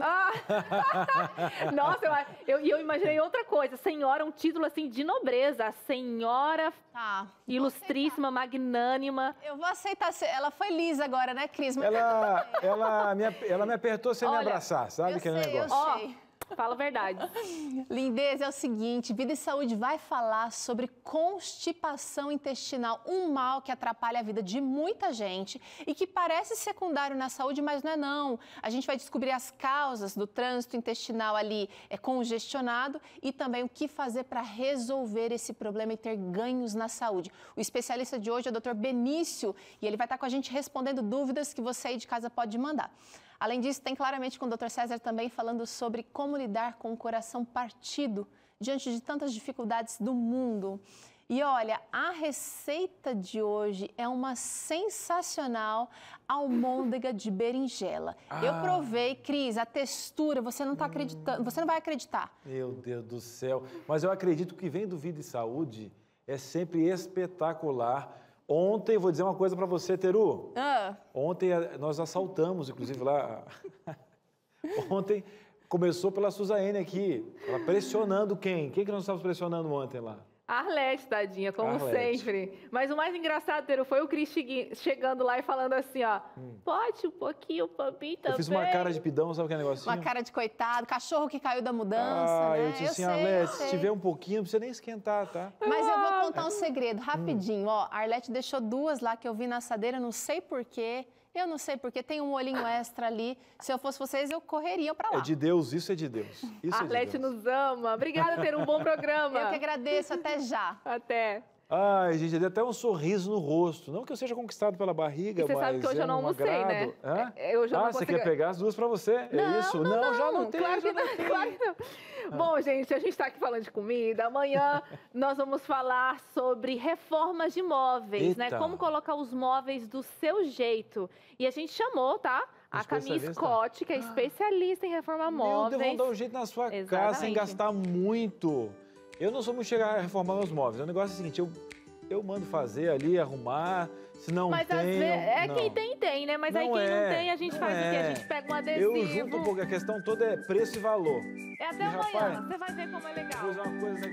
Nossa, eu imaginei outra coisa. Senhora, um título assim de nobreza. Senhora ilustríssima, magnânima.
Eu vou aceitar. Ela foi lisa agora, né, Cris?
Ela me apertou sem me abraçar, sabe aquele negócio?
Eu sei.
Fala a verdade.
Lindeza, é o seguinte, Vida e Saúde vai falar sobre constipação intestinal, um mal que atrapalha a vida de muita gente e que parece secundário na saúde, mas não é não. A gente vai descobrir as causas do trânsito intestinal ali congestionado e também o que fazer para resolver esse problema e ter ganhos na saúde. O especialista de hoje é o Dr. Benício e ele vai estar com a gente respondendo dúvidas que você aí de casa pode mandar. Além disso, tem claramente com o Dr. César também falando sobre como lidar com o coração partido diante de tantas dificuldades do mundo. E olha, a receita de hoje é uma sensacional almôndega de berinjela. Eu provei, Cris, a textura, você não está acreditando, você não vai acreditar.
Meu Deus do céu. Mas eu acredito que vem do Vida e Saúde é sempre espetacular, Ontem, vou dizer uma coisa para você, Teru.
Ah.
Ontem nós assaltamos, inclusive lá. Ontem começou pela Suzane aqui. Ela pressionando quem? Quem que nós estávamos pressionando ontem lá?
A Arlete, tadinha, como
Arlete.
sempre. Mas o mais engraçado, Teru, foi o Cris chegando lá e falando assim, ó. Pode um pouquinho pra mim também.
Eu fiz uma cara de pidão, sabe aquele negocinho?
Uma cara de coitado, cachorro que caiu da mudança, né?
Eu disse assim, Arlete, se tiver um pouquinho, não precisa nem esquentar, tá?
Mas eu vou contar um segredo, rapidinho. Ó, a Arlete deixou 2 lá que eu vi na assadeira, não sei porquê. Eu não sei porque tem um molhinho extra ali. Se eu fosse vocês, eu correria pra lá.
É de Deus, isso é de Deus. Isso
A Arlete nos ama. Obrigada, Teru, um bom programa.
Eu que agradeço, até já.
Até.
Ai, gente, deu até um sorriso no rosto. Não que eu seja conquistado pela barriga,
E você
mas
sabe que hoje eu não almocei, né?
Hã?
Eu já não
você
consegui...
quer pegar as 2 para você? É isso?
Não,
já não tem.
Claro que não, claro que não. Bom, gente, a gente está aqui falando de comida. Amanhã nós vamos falar sobre reformas de móveis, né?
Eita.
Como colocar os móveis do seu jeito. E a gente chamou, tá? A Camille Scott, que é especialista em reformar móveis.
Vamos dar um jeito na sua casa sem gastar muito. Eu não sou muito chegar a reformar meus móveis. O negócio é o seguinte, eu mando fazer ali, arrumar, se não
Mas
tem...
às vezes, quem tem, né? Mas aí quem não tem, a gente faz o quê? A gente pega um adesivo.
Eu junto um pouco, a questão toda é preço e valor.
É até
E,
amanhã,
rapaz,
você vai ver como é legal.
vou usar uma coisa...